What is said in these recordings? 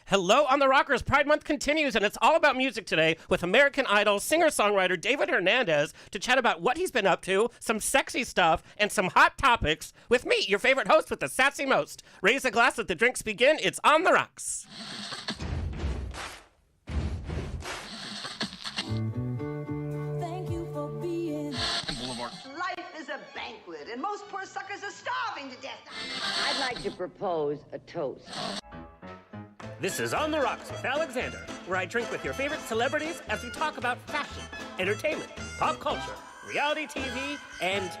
Hello on the Rockers. Pride Month continues, and it's all about music today with American Idol singer-songwriter David Hernandez to chat about what he's been up to, some sexy stuff, and some hot topics with me, your favorite host with the sassy most. Raise a glass, let the drinks begin. It's On the Rocks. Thank you for being Boulevard. Life is a banquet, and most poor suckers are starving to death. I'd like to propose a toast. This is On the Rocks with Alexander, where I drink with your favorite celebrities as we talk about fashion, entertainment, pop culture, reality TV, and,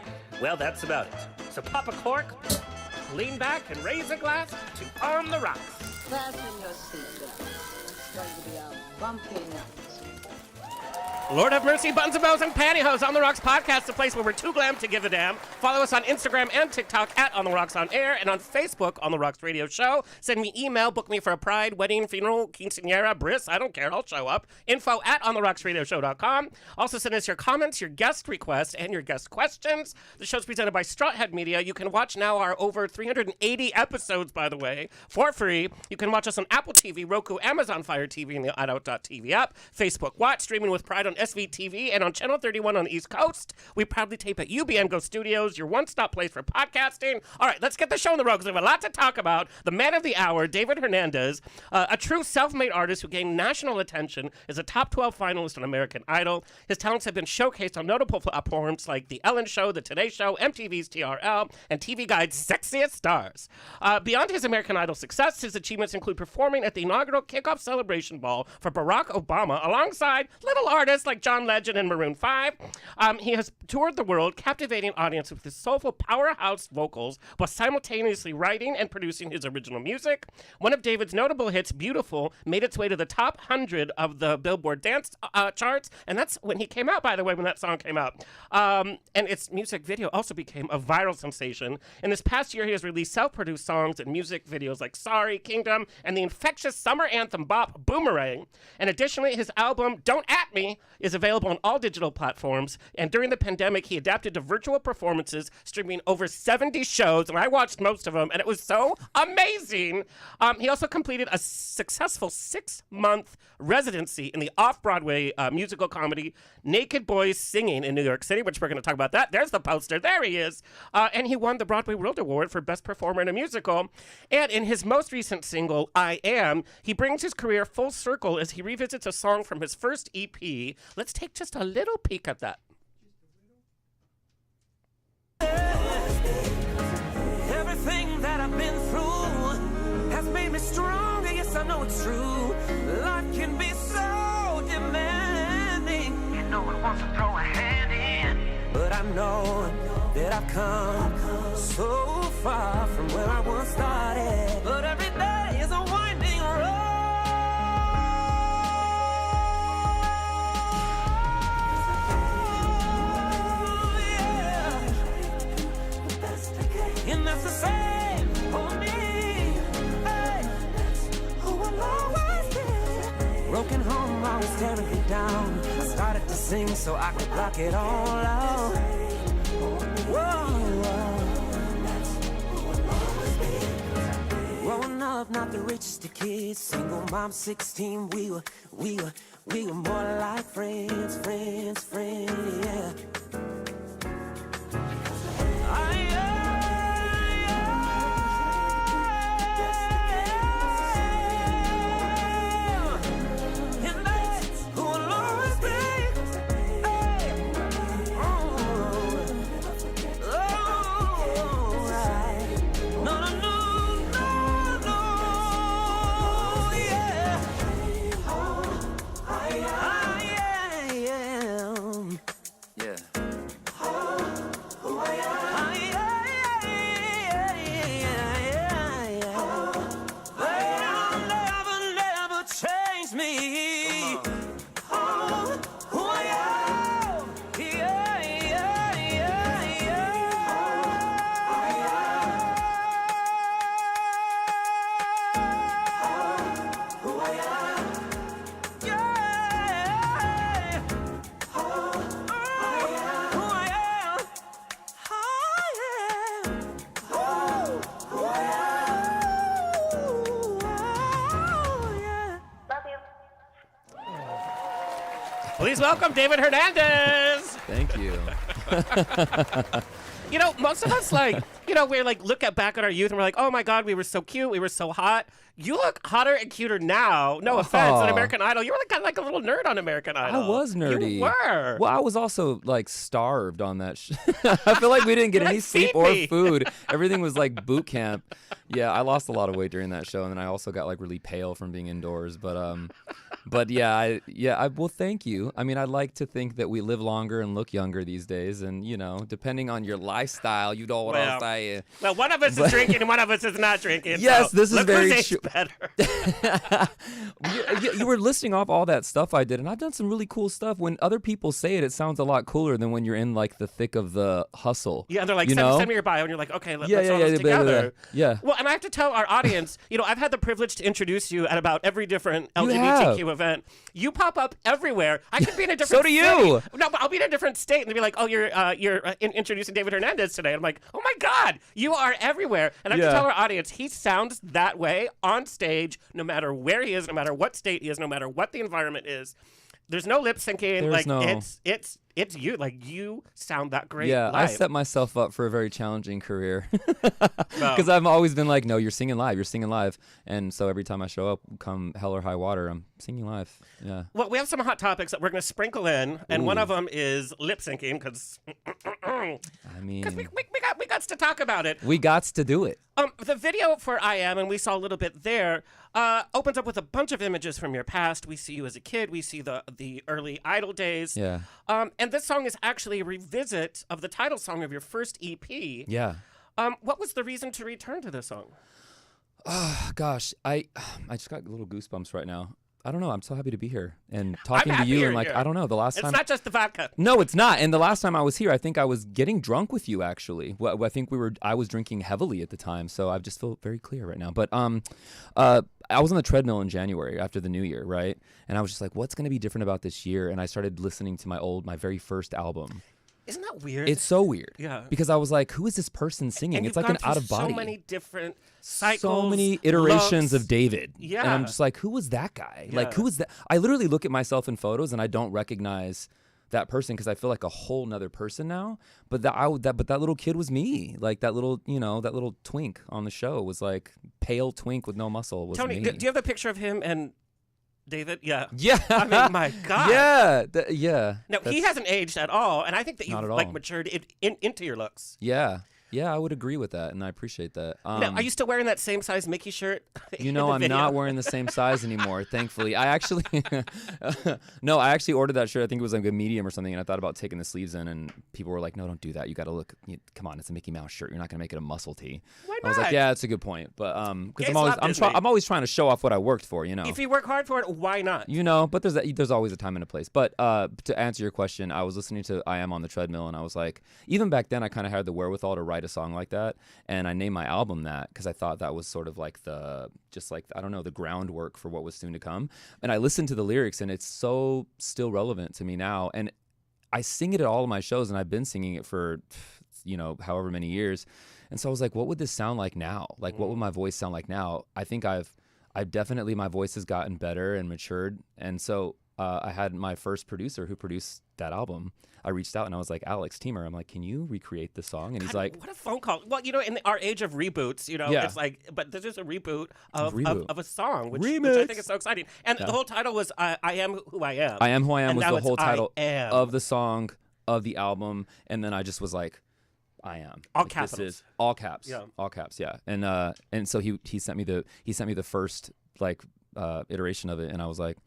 well, that's about it. So pop a cork, lean back, and raise a glass to On the Rocks. Fasten your seatbelt. It's going to be a bumpy night. Lord have mercy, buttons and bows and pantyhose. On the Rocks podcast, the place where we're too glam to give a damn. Follow us on Instagram and TikTok at On the Rocks on Air, and on Facebook, On the Rocks Radio Show. Send me email, book me for a pride, wedding, funeral, quinceañera, bris, I don't care, I'll show up. Info at ontherocksradioshow.com. Also send us your comments, your guest requests, and your guest questions. The show's presented by Strouthead Media. You can watch now our over 380 episodes, by the way, for free. You can watch us on Apple TV, Roku, Amazon Fire TV, and the iDout.tv app. Facebook Watch, streaming with Pride on SVTV and on Channel 31 on the East Coast. We proudly tape at UBN Go Studios, your one-stop place for podcasting. All right, let's get the show on the road because we have a lot to talk about. The man of the hour, David Hernandez, a true self-made artist who gained national attention, is a top 12 finalist on American Idol. His talents have been showcased on notable platforms like The Ellen Show, The Today Show, MTV's TRL, and TV Guide's Sexiest Stars. Beyond his American Idol success, his achievements include performing at the inaugural kickoff celebration ball for Barack Obama alongside little artists like John Legend and Maroon 5. He has toured the world, captivating audiences with his soulful powerhouse vocals while simultaneously writing and producing his original music. One of David's notable hits, Beautiful, made its way to the top 100 of the Billboard dance charts, and that's when he came out, by the way, when that song came out. And its music video also became a viral sensation. In this past year, he has released self-produced songs and music videos like Sorry, Kingdom, and the infectious summer anthem bop, Boomerang. And additionally, his album, Don't At Me, is available on all digital platforms, and during the pandemic, he adapted to virtual performances, streaming over 70 shows, and I watched most of them, and it was so amazing. He also completed a successful 6-month residency in the off-Broadway musical comedy Naked Boys Singing in New York City, which we're going to talk about that. There's the poster. There he is. And he won the Broadway World Award for Best Performer in a Musical. And in his most recent single, I Am, he brings his career full circle as he revisits a song from his first EP. Let's take just a little peek at that. Everything that I've been through has made me stronger. Yes, I know it's true. Life can be so demanding. You know it wants to throw a hand in. But I know that I've come so far from where I once started. But every day is a winding road. And that's the same for me. Hey, who will always be. Broken home, always tearing me down. I started to sing so I could block it all out. Whoa, whoa. Growing up, not the richest of kids. Single mom, 16. We were more like friends, yeah. Yeah. Please welcome David Hernandez. Thank you. You know, most of us, like, you know, we're like, look back at our youth and we're like, oh my God, we were so cute. We were so hot. You look hotter and cuter now. No offense, on American Idol. You were like, kind of like a little nerd on American Idol. I was nerdy. You were. Well, I was also like starved on that. I feel like we didn't get any sleep feed or me. food. Everything was like boot camp. Yeah, I lost a lot of weight during that show, and then I also got like really pale from being indoors. But yeah, well, thank you. I mean, I like to think that we live longer and look younger these days, and you know, depending on your lifestyle, you know what I'll say. Well, one of us is drinking and one of us is not drinking. Yes, so this is look very who's true. better. You were listing off all that stuff I did, and I've done some really cool stuff. When other people say it, it sounds a lot cooler than when you're in like the thick of the hustle. Yeah, they're like, you send me your bio, and you're like, okay, let's all this yeah, together. yeah. Well, and I have to tell our audience, you know, I've had the privilege to introduce you at about every different LGBTQ event. You pop up everywhere. I could be in a different So do you. city. No, but I'll be in a different state, and they'll be like, oh, you're introducing David Hernandez today. And I'm like, oh my God, you are everywhere. And I have to tell our audience, he sounds that way on stage, no matter where he is, no matter what state he is, no matter what the environment is. There's no lip syncing. It's you. Like, you sound that great. Yeah, live. I set myself up for a very challenging career because I've always been like, no, you're singing live. And so every time I show up, come hell or high water, I'm singing live. Yeah. Well, we have some hot topics that we're going to sprinkle in, and one of them is lip syncing, because I mean, we got to talk about it. we gots to do it. The video for I Am, and we saw a little bit there, opens up with a bunch of images from your past. We see you as a kid. We see the early Idol days. Yeah. And this song is actually a revisit of the title song of your first EP. Yeah. What was the reason to return to this song? Gosh, I just got little goosebumps right now. I don't know. I'm so happy to be here and talking to happy you. you're And like, here. I don't know. The last It's time. not just the vodka. No, it's not. And the last time I was here, I think I was getting drunk with you. Actually, I think I was drinking heavily at the time, so I just feel very clear right now. But I was on the treadmill in January after the New Year, right? And I was just like, what's going to be different about this year? And I started listening to my very first album. Isn't that weird? It's so weird. Yeah. Because I was like, who is this person singing? And It's you've like an gone out through of body. So many different cycles. So many iterations looks. of David. Yeah. And I'm just like, who was that guy? Yeah. Like, who was that? I literally look at myself in photos and I don't recognize that person because I feel like a whole nother person now. But that little kid was me. Like that little twink on the show was like pale twink with no muscle was Tony, me. do you have a picture of him and David? Yeah. Yeah. I mean, my God. Yeah. No, he hasn't aged at all, and I think that Not you've at like all. matured into your looks. Yeah. Yeah, I would agree with that, and I appreciate that. Now, are you still wearing that same size Mickey shirt? You in know, the I'm video? not wearing the same size anymore, thankfully. I actually, no, I actually ordered that shirt. I think it was like a medium or something, and I thought about taking the sleeves in, and people were like, no, don't do that. You got to look, come on, it's a Mickey Mouse shirt. You're not going to make it a muscle tee. Why I was like, not? yeah, that's a good point. But, because Gays love Disney. I'm always trying to show off what I worked for, you know. If you work hard for it, why not? You know, but there's always a time and a place. But to answer your question, I was listening to I Am on the treadmill, and I was like, even back then, I kind of had the wherewithal to write a song like that. And I named my album that because I thought that was sort of like the groundwork for what was soon to come. And I listened to the lyrics, and it's so still relevant to me now. And I sing it at all of my shows, and I've been singing it for, however many years. And so I was like, what would this sound like now? Like, what would my voice sound like now? I think I've definitely, my voice has gotten better and matured. And so I had my first producer who produced that album. I reached out and I was like, Alex Teamer, I'm like, can you recreate the song? And he's God, like, what a phone call. Well, in our age of reboots, Yeah. it's like, but this is a reboot of a song, which I Remix. think is so exciting. And the whole title was I Am Who I Am. I Am Who I Am And was now the it's whole title I Am. of the song, of the album. And then I just was like, I am. All Like, capitals. This is all caps. Yeah. All caps. Yeah. And so he sent me the first iteration of it, and I was like,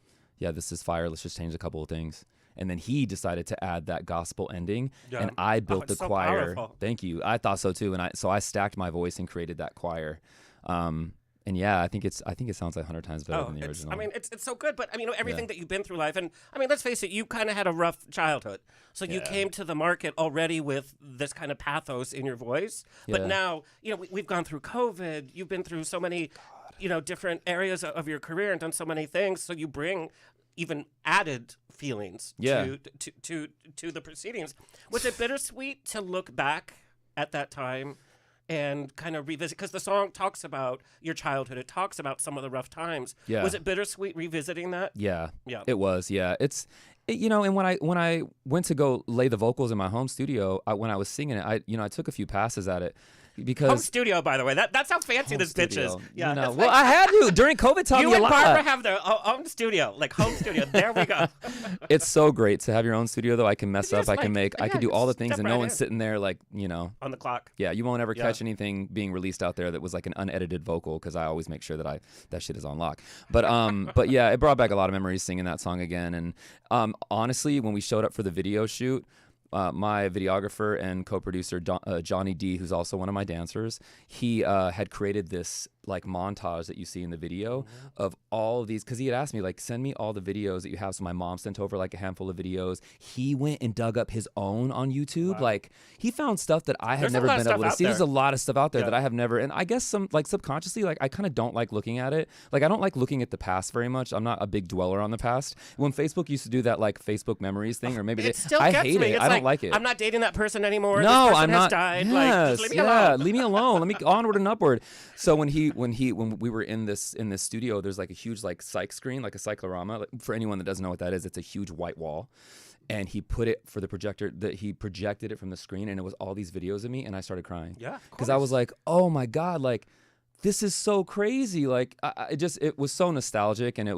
yeah, this is fire. Let's just change a couple of things. And then he decided to add that gospel ending, Yeah. and I built the it's so choir. powerful. Thank you. I thought so too, and I stacked my voice and created that choir. And yeah, I think it sounds like 100 times better than the original. It's so good, but everything that you've been through life, and let's face it, you kind of had a rough childhood, so you came to the market already with this kind of pathos in your voice. But Yeah. now, we've gone through COVID. You've been through so many, different areas of your career and done so many things. So you bring even added feelings to the proceedings. Was it bittersweet to look back at that time? and kind of revisit, because the song talks about your childhood. It talks about some of the rough times. Yeah. Was it bittersweet revisiting that? Yeah. Yeah. It was. Yeah. And when I went to go lay the vocals in my home studio, when I was singing it, I took a few passes at it. Because home studio, by the way, that's how fancy home this bitch is. studio, Yeah, well, like, I had to during COVID. Taught you me a and lot. Barbara have their own studio, like home studio. There we go. It's so great to have your own studio, though. I can mess up. just, I can I can do all the things, step and no right one's in. sitting there like On the clock. Yeah, you won't ever Yeah. catch anything being released out there that was like an unedited vocal, because I always make sure that that shit is on lock. But but yeah, it brought back a lot of memories singing that song again. And honestly, when we showed up for the video shoot, my videographer and co-producer Johnny D, who's also one of my dancers, he had created this like montage that you see in the video of all of these, because he had asked me like, send me all the videos that you have. So my mom sent over like a handful of videos. He went and dug up his own on YouTube. Wow. Like he found stuff that I had There's a never lot of been stuff able to out see. there. There's a lot of stuff out there Yeah. that I have never, and I guess some like subconsciously, like I kind of don't like looking at it. Like I don't like looking at the past very much. I'm not a big dweller on the past. When Facebook used to do that like Facebook memories thing, or maybe It still I gets hate me. it. It's I don't like it. I'm not dating that person anymore. No, this person I'm has not. died. Yes, Like, just leave me yeah, alone. leave me alone. Let me onward and upward. So when we were in this studio, there's like a huge like cyc screen, like a cyclorama. Like, for anyone that doesn't know what that is, it's a huge white wall. And he put it for the projector, that he projected it from the screen, and it was all these videos of me, and I started crying. Yeah, of because I was like, oh my god, like this is so crazy. Like it was so nostalgic, and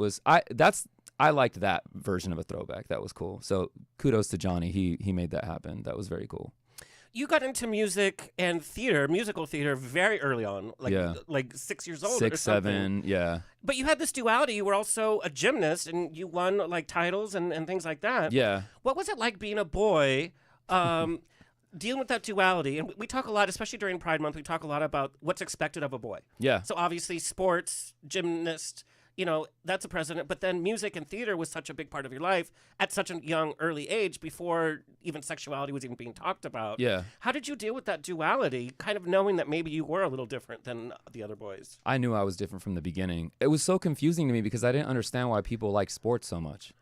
I liked that version of a throwback. That was cool. So kudos to Johnny. He made that happen. That was very cool. You got into music and theater, musical theater, very early on, like 6 years old. 6, or something. 7, yeah. But you had this duality. You were also a gymnast, and you won like titles and things like that. Yeah. What was it like being a boy, dealing with that duality? And we talk a lot, especially during Pride Month, we talk a lot about what's expected of a boy. Yeah. So obviously sports, gymnast, that's a precedent. But then music and theater was such a big part of your life at such a young, early age, before even sexuality was even being talked about. Yeah. How did you deal with that duality, kind of knowing that maybe you were a little different than the other boys? I knew I was different from the beginning. It was so confusing to me because I didn't understand why people like sports so much.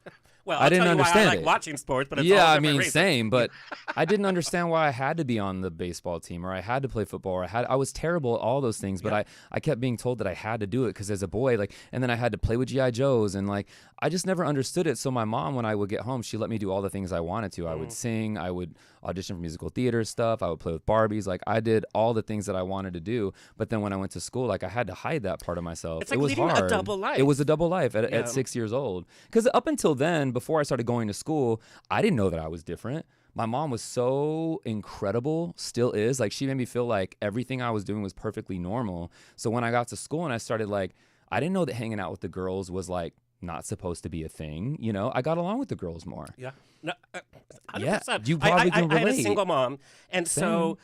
Well, I I'll didn't tell you understand why I like it. watching sports, but it's all Yeah, I different mean, reasons. same, but I didn't understand why I had to be on the baseball team, or I had to play football, or I was terrible at all those things, but I kept being told that I had to do it because as a boy, like, and then I had to play with G.I. Joes, and like, I just never understood it. So my mom, when I would get home, she let me do all the things I wanted to. I would sing, I would audition for musical theater stuff, I would play with Barbies, like I did all the things that I wanted to do. But then when I went to school, like I had to hide that part of myself. It's like it was leading a hard. double life. It was a double life at 6 years old. Because up until then, before I started going to school, I didn't know that I was different. My mom was so incredible, still is. Like she made me feel like everything I was doing was perfectly normal. So when I got to school and I started like, I didn't know that hanging out with the girls was like not supposed to be a thing. I got along with the girls more. Yeah. No, 100%. Yeah, you probably can I had a relate. single mom, and so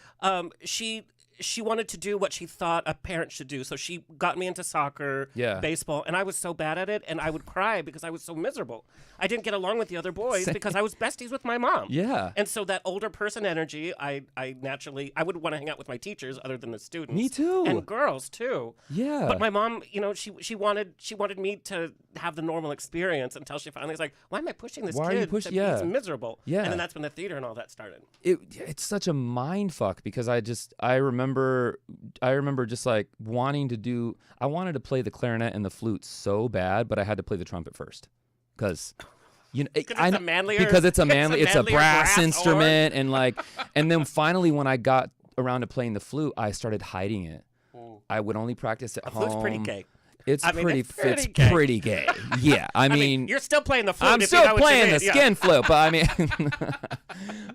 she wanted to do what she thought a parent should do. So she got me into soccer, baseball, and I was so bad at it, and I would cry because I was so miserable. I didn't get along with the other boys because I was besties with my mom. Yeah. And so that older person energy, I naturally, I would want to hang out with my teachers other than the students. Me too. And girls too. Yeah. But my mom, she wanted me to have the normal experience until she finally was like, why am I pushing this Why are kid? you pushing? He's Yeah. miserable. Yeah. And then that's when the theater and all that started. It's such a mind fuck because I remember just like wanting to do, I wanted to play the clarinet and the flute so bad, but I had to play the trumpet first because it's a manlier, it's a brass horn. instrument, and like, and then finally when I got around to playing the flute, I started hiding it. I would only practice at home. Flute's pretty gay. It's pretty gay. pretty gay. Yeah, I mean, you're still playing the flute. I'm if you still know what you playing mean. the Yeah. skin flute, but I mean,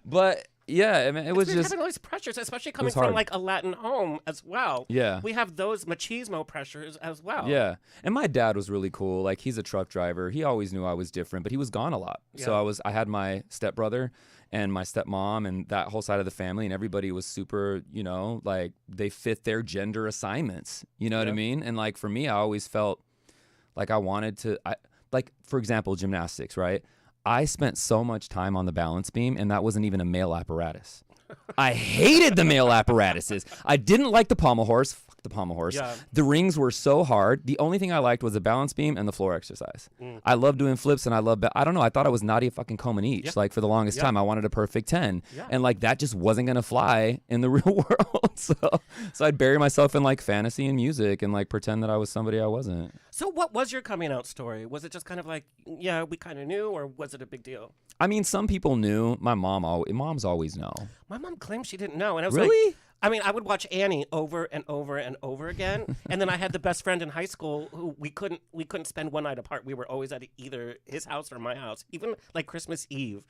but yeah, I mean, it was Weird just having all these pressures, especially coming hard. from like a Latin home as well. Yeah. We have those machismo pressures as well. Yeah. And my dad was really cool. Like he's a truck driver. He always knew I was different, but he was gone a lot. So I had my stepbrother and my stepmom and that whole side of the family, and everybody was super, like they fit their gender assignments. You know what I mean? And like for me, I always felt like I wanted to, like for example, gymnastics, right? I spent so much time on the balance beam, and that wasn't even a male apparatus. I hated the male apparatuses. I didn't like the pommel horse. the pommel horse. Yeah. The rings were so hard. The only thing I liked was the balance beam and the floor exercise. I love doing flips, and I don't know. I thought I was Nadia fucking Coman each. Yeah. Like for the longest Yeah. time, I wanted a perfect 10, Yeah. and like that just wasn't gonna fly in the real world. So I'd bury myself in like fantasy and music and like pretend that I was somebody I wasn't. So what was your coming out story? Was it just kind of like, yeah, we kind of knew, or was it a big deal? I mean, some people knew. My moms always know. My mom claimed she didn't know, and I was Really? like, I mean, I would watch Annie over and over and over again, and then I had the best friend in high school who we couldn't spend one night apart. We were always at either his house or my house, even like Christmas Eve.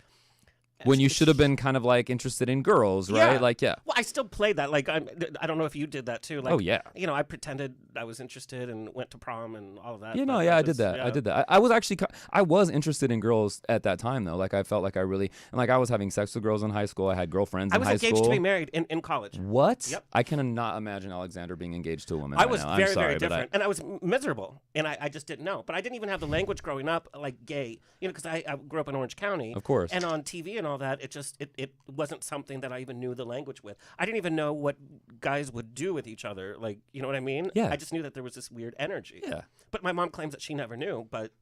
When you should have been kind of like interested in girls, right? Like, yeah. Well, I still played that. Like, I don't know if you did that too. Like, Oh, yeah. You know, I pretended I was interested and went to prom and all of that. You but know, that yeah, I was- did that. yeah. I did that. I was actually, I was interested in girls at that time, though. Like, I felt like I really, and like I was having sex with girls in high school. I had girlfriends I in was high engaged school. to be married in college. What? Yep. I cannot imagine Alexander being engaged to a woman. I right was now. very, I'm sorry, very but different, and I was miserable, and I just didn't know. But I didn't even have the language growing up, like gay, you know, because I grew up in Orange County. Of course. And on TV and all that, it wasn't something that I even knew the language with. I didn't even know what guys would do with each other, like, you know what I mean? Yeah. I just knew that there was this weird energy. Yeah. But my mom claims that she never knew, but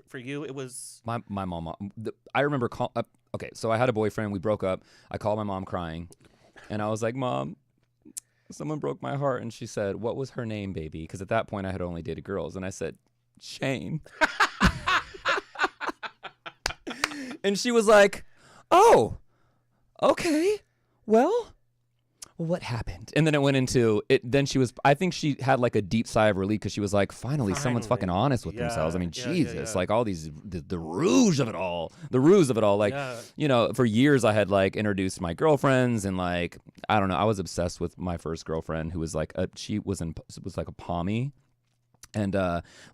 for you, it was... My mom, I remember okay, so I had a boyfriend. We broke up. I called my mom crying, and I was like, Mom, someone broke my heart. And she said, what was her name, baby? Because at that point, I had only dated girls. And I said, Shane. And she was like, oh, okay, well, what happened? And then it went into it. Then she was, I think she had like a deep sigh of relief because she was like, finally, someone's fucking honest with themselves. I mean, Jesus, like all these, the ruse of it all, like, you know, for years I had like introduced my girlfriends and like, I don't know, I was obsessed with my first girlfriend who was like, she was like a pommy. And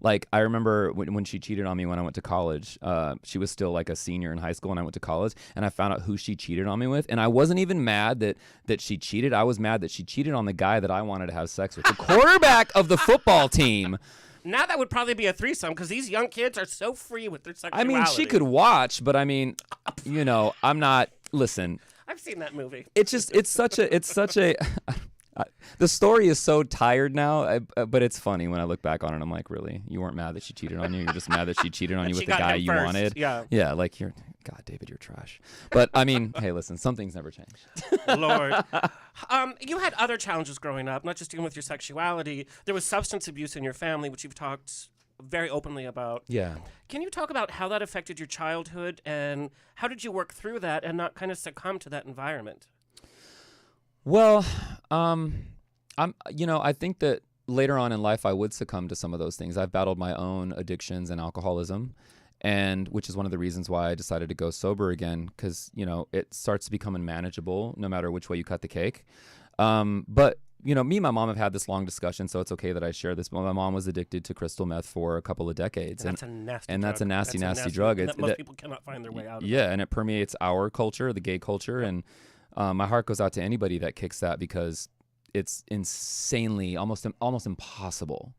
like I remember when she cheated on me when I went to college, she was still like a senior in high school and I went to college, and I found out who she cheated on me with, and I wasn't even mad that she cheated. I was mad that she cheated on the guy that I wanted to have sex with, the quarterback of the football team. Now that would probably be a threesome because these young kids are so free with their I sexuality. mean, she could watch, but I mean, you know, I'm not. Listen, I've seen that movie. it's such a. The story is so tired now, but it's funny when I look back on it. I'm like, really? You weren't mad that she cheated on you? You're just mad that she cheated on you She with the got guy him you first. wanted? Yeah. Yeah, like God, David, you're trash. But I mean, hey, listen, some things never change. Lord. You had other challenges growing up, not just dealing with your sexuality. There was substance abuse in your family, which you've talked very openly about. Yeah. Can you talk about how that affected your childhood and how did you work through that and not kind of succumb to that environment? Well, I think that later on in life I would succumb to some of those things. I've battled my own addictions and alcoholism, and which is one of the reasons why I decided to go sober again, because, you know, it starts to become unmanageable no matter which way you cut the cake. But, you know, me and my mom have had this long discussion, so it's okay that I share this. My mom was addicted to crystal meth for a couple of decades. That's a nasty and drug. that's a nasty drug. That most people cannot find their way out of. Yeah, and it permeates our culture, the gay culture, and my heart goes out to anybody that kicks that because it's insanely, almost impossible.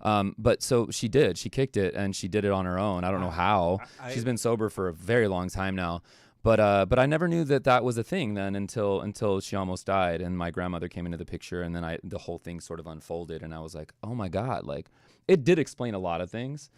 But so she kicked it, and she did it on her own. I don't know how. She's been sober for a very long time now. But I never knew that was a thing then until she almost died, and my grandmother came into the picture, and then the whole thing sort of unfolded, and I was like, oh my God, like it did explain a lot of things.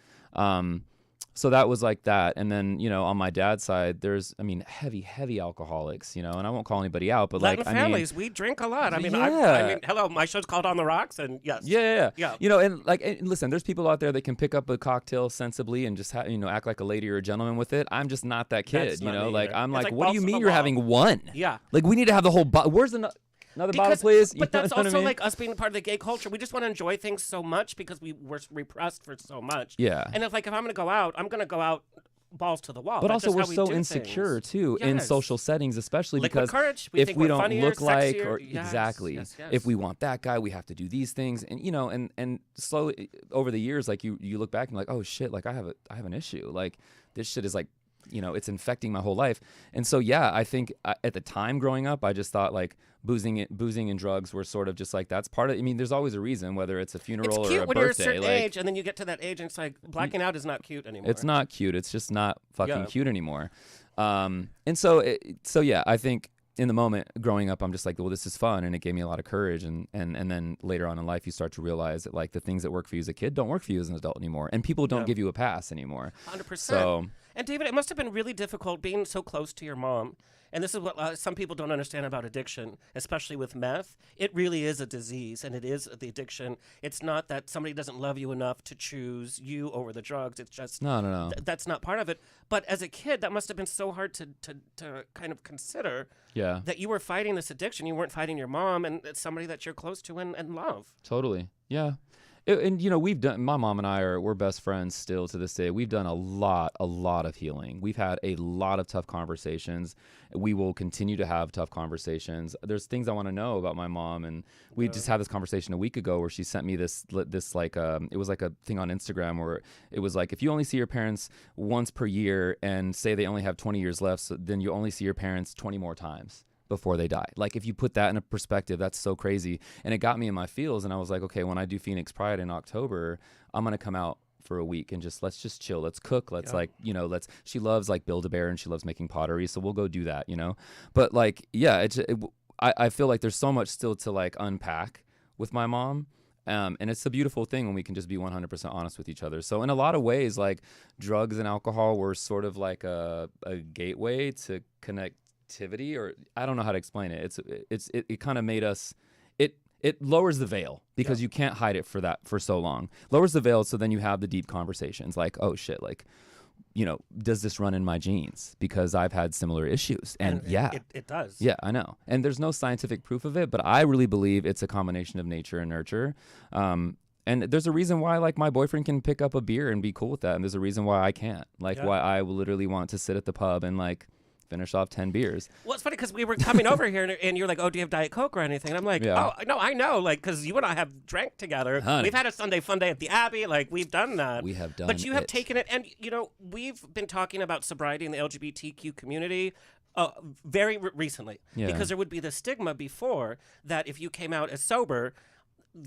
So that was like that. And then, you know, on my dad's side, there's, I mean, heavy alcoholics, you know, and I won't call anybody out, but Latin like, families, we drink a lot. I mean, Yeah. I mean, hello, my show's called On the Rocks, and yes. Yeah. Yeah. You know, and like, and listen, there's people out there that can pick up a cocktail sensibly and just, act like a lady or a gentleman with it. I'm just not that kid, That's you not know, me like, either. I'm It's like, like what do you balls to mean the you're wall. having one? Yeah. Like, we need to have the whole bottle. Where's another bottle, please? You But know that's what I also mean? like us being part of the gay culture. We just want to enjoy things so much because we were repressed for so much. Yeah. And if I'm going to go out, I'm going to go out balls to the wall. But That's also, we're just how so we do insecure things. too in Yes. social settings, especially Liquid because courage. We if think we we're don't funnier, look like, sexier. or Yes, exactly, yes. if we want that guy, we have to do these things, and you know, and slowly over the years, like you look back and like, oh shit, like I have an issue, like this shit is like, you know, it's infecting my whole life. And so, yeah, I think at the time growing up, I just thought like boozing and drugs were sort of just like, that's part of, I mean, there's always a reason, whether it's a funeral It's or cute a when birthday. you're a certain like, age, and then you get to that age, and it's like blacking out is not cute anymore. it's not cute. It's just not fucking Yeah. cute anymore. And so yeah, I think in the moment growing up, I'm just like, well, this is fun, and it gave me a lot of courage. And then later on in life, you start to realize that like the things that work for you as a kid don't work for you as an adult anymore, and people don't give you a pass anymore. 100%. So, and David, it must have been really difficult being so close to your mom. And this is what some people don't understand about addiction, especially with meth. It really is a disease, and it is the addiction. It's not that somebody doesn't love you enough to choose you over the drugs. It's just no. That's not part of it. But as a kid, that must have been so hard to kind of consider. Yeah. That you were fighting this addiction. You weren't fighting your mom, and it's somebody that you're close to and love. Totally. Yeah. And my mom and we're best friends still to this day. We've done a lot of healing. We've had a lot of tough conversations. We will continue to have tough conversations. There's things I want to know about my mom, and we just had this conversation a week ago where she sent me this like it was like a thing on Instagram where it was like, if you only see your parents once per year and say they only have 20 years left, so then you only see your parents 20 more times before they die. Like, if you put that in a perspective, that's so crazy. And it got me in my feels, and I was like, okay, when I do Phoenix Pride in October, I'm gonna come out for a week and let's just chill, let's cook, let's she loves like Build-A-Bear, and she loves making pottery, so we'll go do that, but like, yeah, I feel like there's so much still to like unpack with my mom. And it's a beautiful thing when we can just be 100% honest with each other. So in a lot of ways, like, drugs and alcohol were sort of like a gateway to connectivity, or I don't know how to explain it. It kind of made us, it lowers the veil because you can't hide it for so long. Lowers the veil, so then you have the deep conversations like, oh shit, like, does this run in my genes? Because I've had similar issues. And it does. Yeah, I know. And there's no scientific proof of it, but I really believe it's a combination of nature and nurture. And there's a reason why, like, my boyfriend can pick up a beer and be cool with that. And there's a reason why I can't. Like, why I literally want to sit at the pub and, like, finish off 10 beers. Well, it's funny because we were coming over here and you're like, oh, do you have Diet Coke or anything? And I'm like, oh, no, I know. Like, because you and I have drank together. Honey. We've had a Sunday fun day at the Abbey. Like, we've done that. We have done But you have it. taken it. And, we've been talking about sobriety in the LGBTQ community very recently. Yeah. Because there would be the stigma before that if you came out as sober,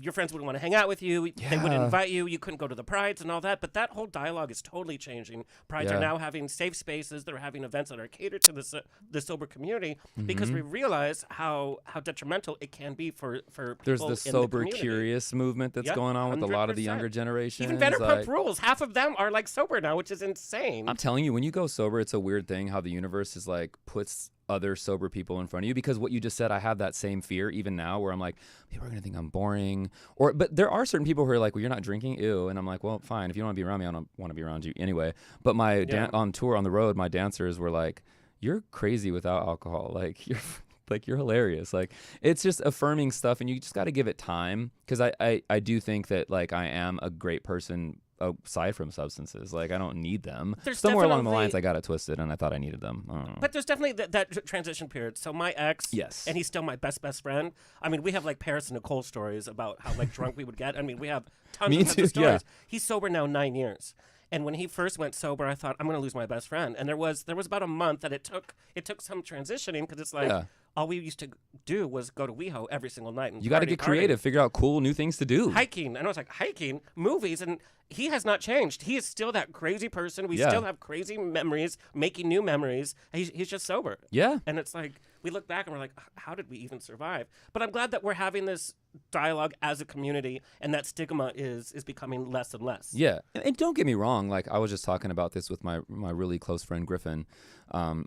your friends wouldn't want to hang out with you. They wouldn't invite you. You couldn't go to the prides and all that. But that whole dialogue is totally changing. Prides are now having safe spaces. They're having events that are catered to the sober community because we realize how detrimental it can be for people. There's the in sober the community. curious movement that's going on with a lot of the 100%. younger generations. Even Vanderpump like, Rules, half of them are like sober now, which is insane. I'm telling you, when you go sober, it's a weird thing how the universe is like puts other sober people in front of you, because what you just said, I have that same fear even now where I'm like, people are gonna think I'm boring, but there are certain people who are like, well, you're not drinking, ew, and I'm like, well, fine, if you don't want to be around me, I don't want to be around you anyway. But my on tour on the road, my dancers were like, you're crazy without alcohol, like you're hilarious. Like, it's just affirming stuff, and you just got to give it time, because I do think that, like, I am a great person aside from substances. Like, I don't need them. Somewhere along the lines I got it twisted and I thought I needed them. I don't know. But there's definitely that transition period. So my ex, Yes. and he's still my best friend. I mean, we have like Paris and Nicole stories about how like drunk we would get. I mean, we have tons of stories. Yeah. He's sober now 9 years. And when he first went sober, I thought, I'm going to lose my best friend. And there was about a month that it took some transitioning, because it's like all we used to do was go to WeHo every single night. And you got to get creative, figure out cool new things to do. Hiking. And I was like, hiking, movies. And he has not changed. He is still that crazy person. We still have crazy memories, making new memories. He's just sober. Yeah. And it's like, we look back and we're like, how did we even survive? But I'm glad that we're having this dialogue as a community, and that stigma is becoming less and less. Yeah. And don't get me wrong. Like, I was just talking about this with my really close friend, Griffin,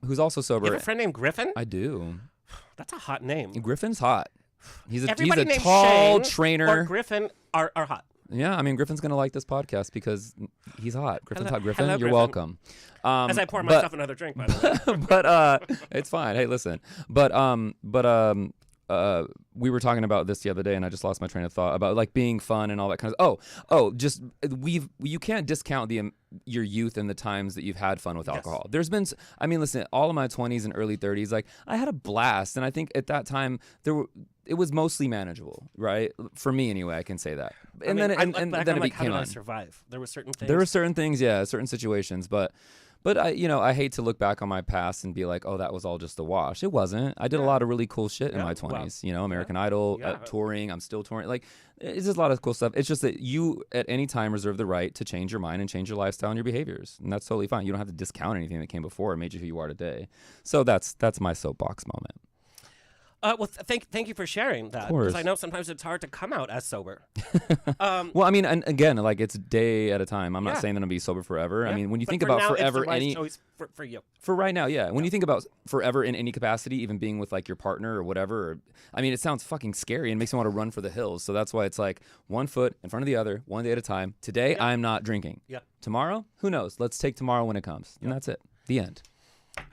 who's also sober. You have a friend named Griffin? I do. That's a hot name. Griffin's hot. He's a Everybody named tall Shane trainer. or Griffin are hot. Yeah, I mean, Griffin's going to like this podcast because he's hot. Griffin's hot. Griffin, hello, you're Griffin. welcome. As I pour myself another drink, by the way. But it's fine. Hey, listen. But we were talking about this the other day, and I just lost my train of thought about like being fun and all that kind of. You can't discount your youth and the times that you've had fun with alcohol. There's been, I mean, listen, all of my 20s and early 30s, like, I had a blast, and I think at that time it was mostly manageable, right? For me, anyway, I can say that. And then it became how did I survive? There were certain things. There were certain things, certain situations, but I hate to look back on my past and be like, oh, that was all just a wash. It wasn't. I did a lot of really cool shit in my 20s. American Idol, touring. I'm still touring. Like, it's just a lot of cool stuff. It's just that you, at any time, reserve the right to change your mind and change your lifestyle and your behaviors, and that's totally fine. You don't have to discount anything that came before and made you who you are today. So that's my soapbox moment. Well, thank you for sharing that. course. Because I know sometimes it's hard to come out as sober. Well, I mean, and again, like it's a day at a time. I'm not Yeah. saying that I'm gonna be sober forever. I Yeah. mean, when you But think for about now, it's the forever, wise any choice for you. for right now, yeah. When you think about forever in any capacity, even being with like your partner or whatever, I mean, it sounds fucking scary and makes me want to run for the hills. So that's why it's like one foot in front of the other, one day at a time. Today, I'm not drinking. Yeah. Tomorrow, who knows? Let's take tomorrow when it comes, and that's it. The end.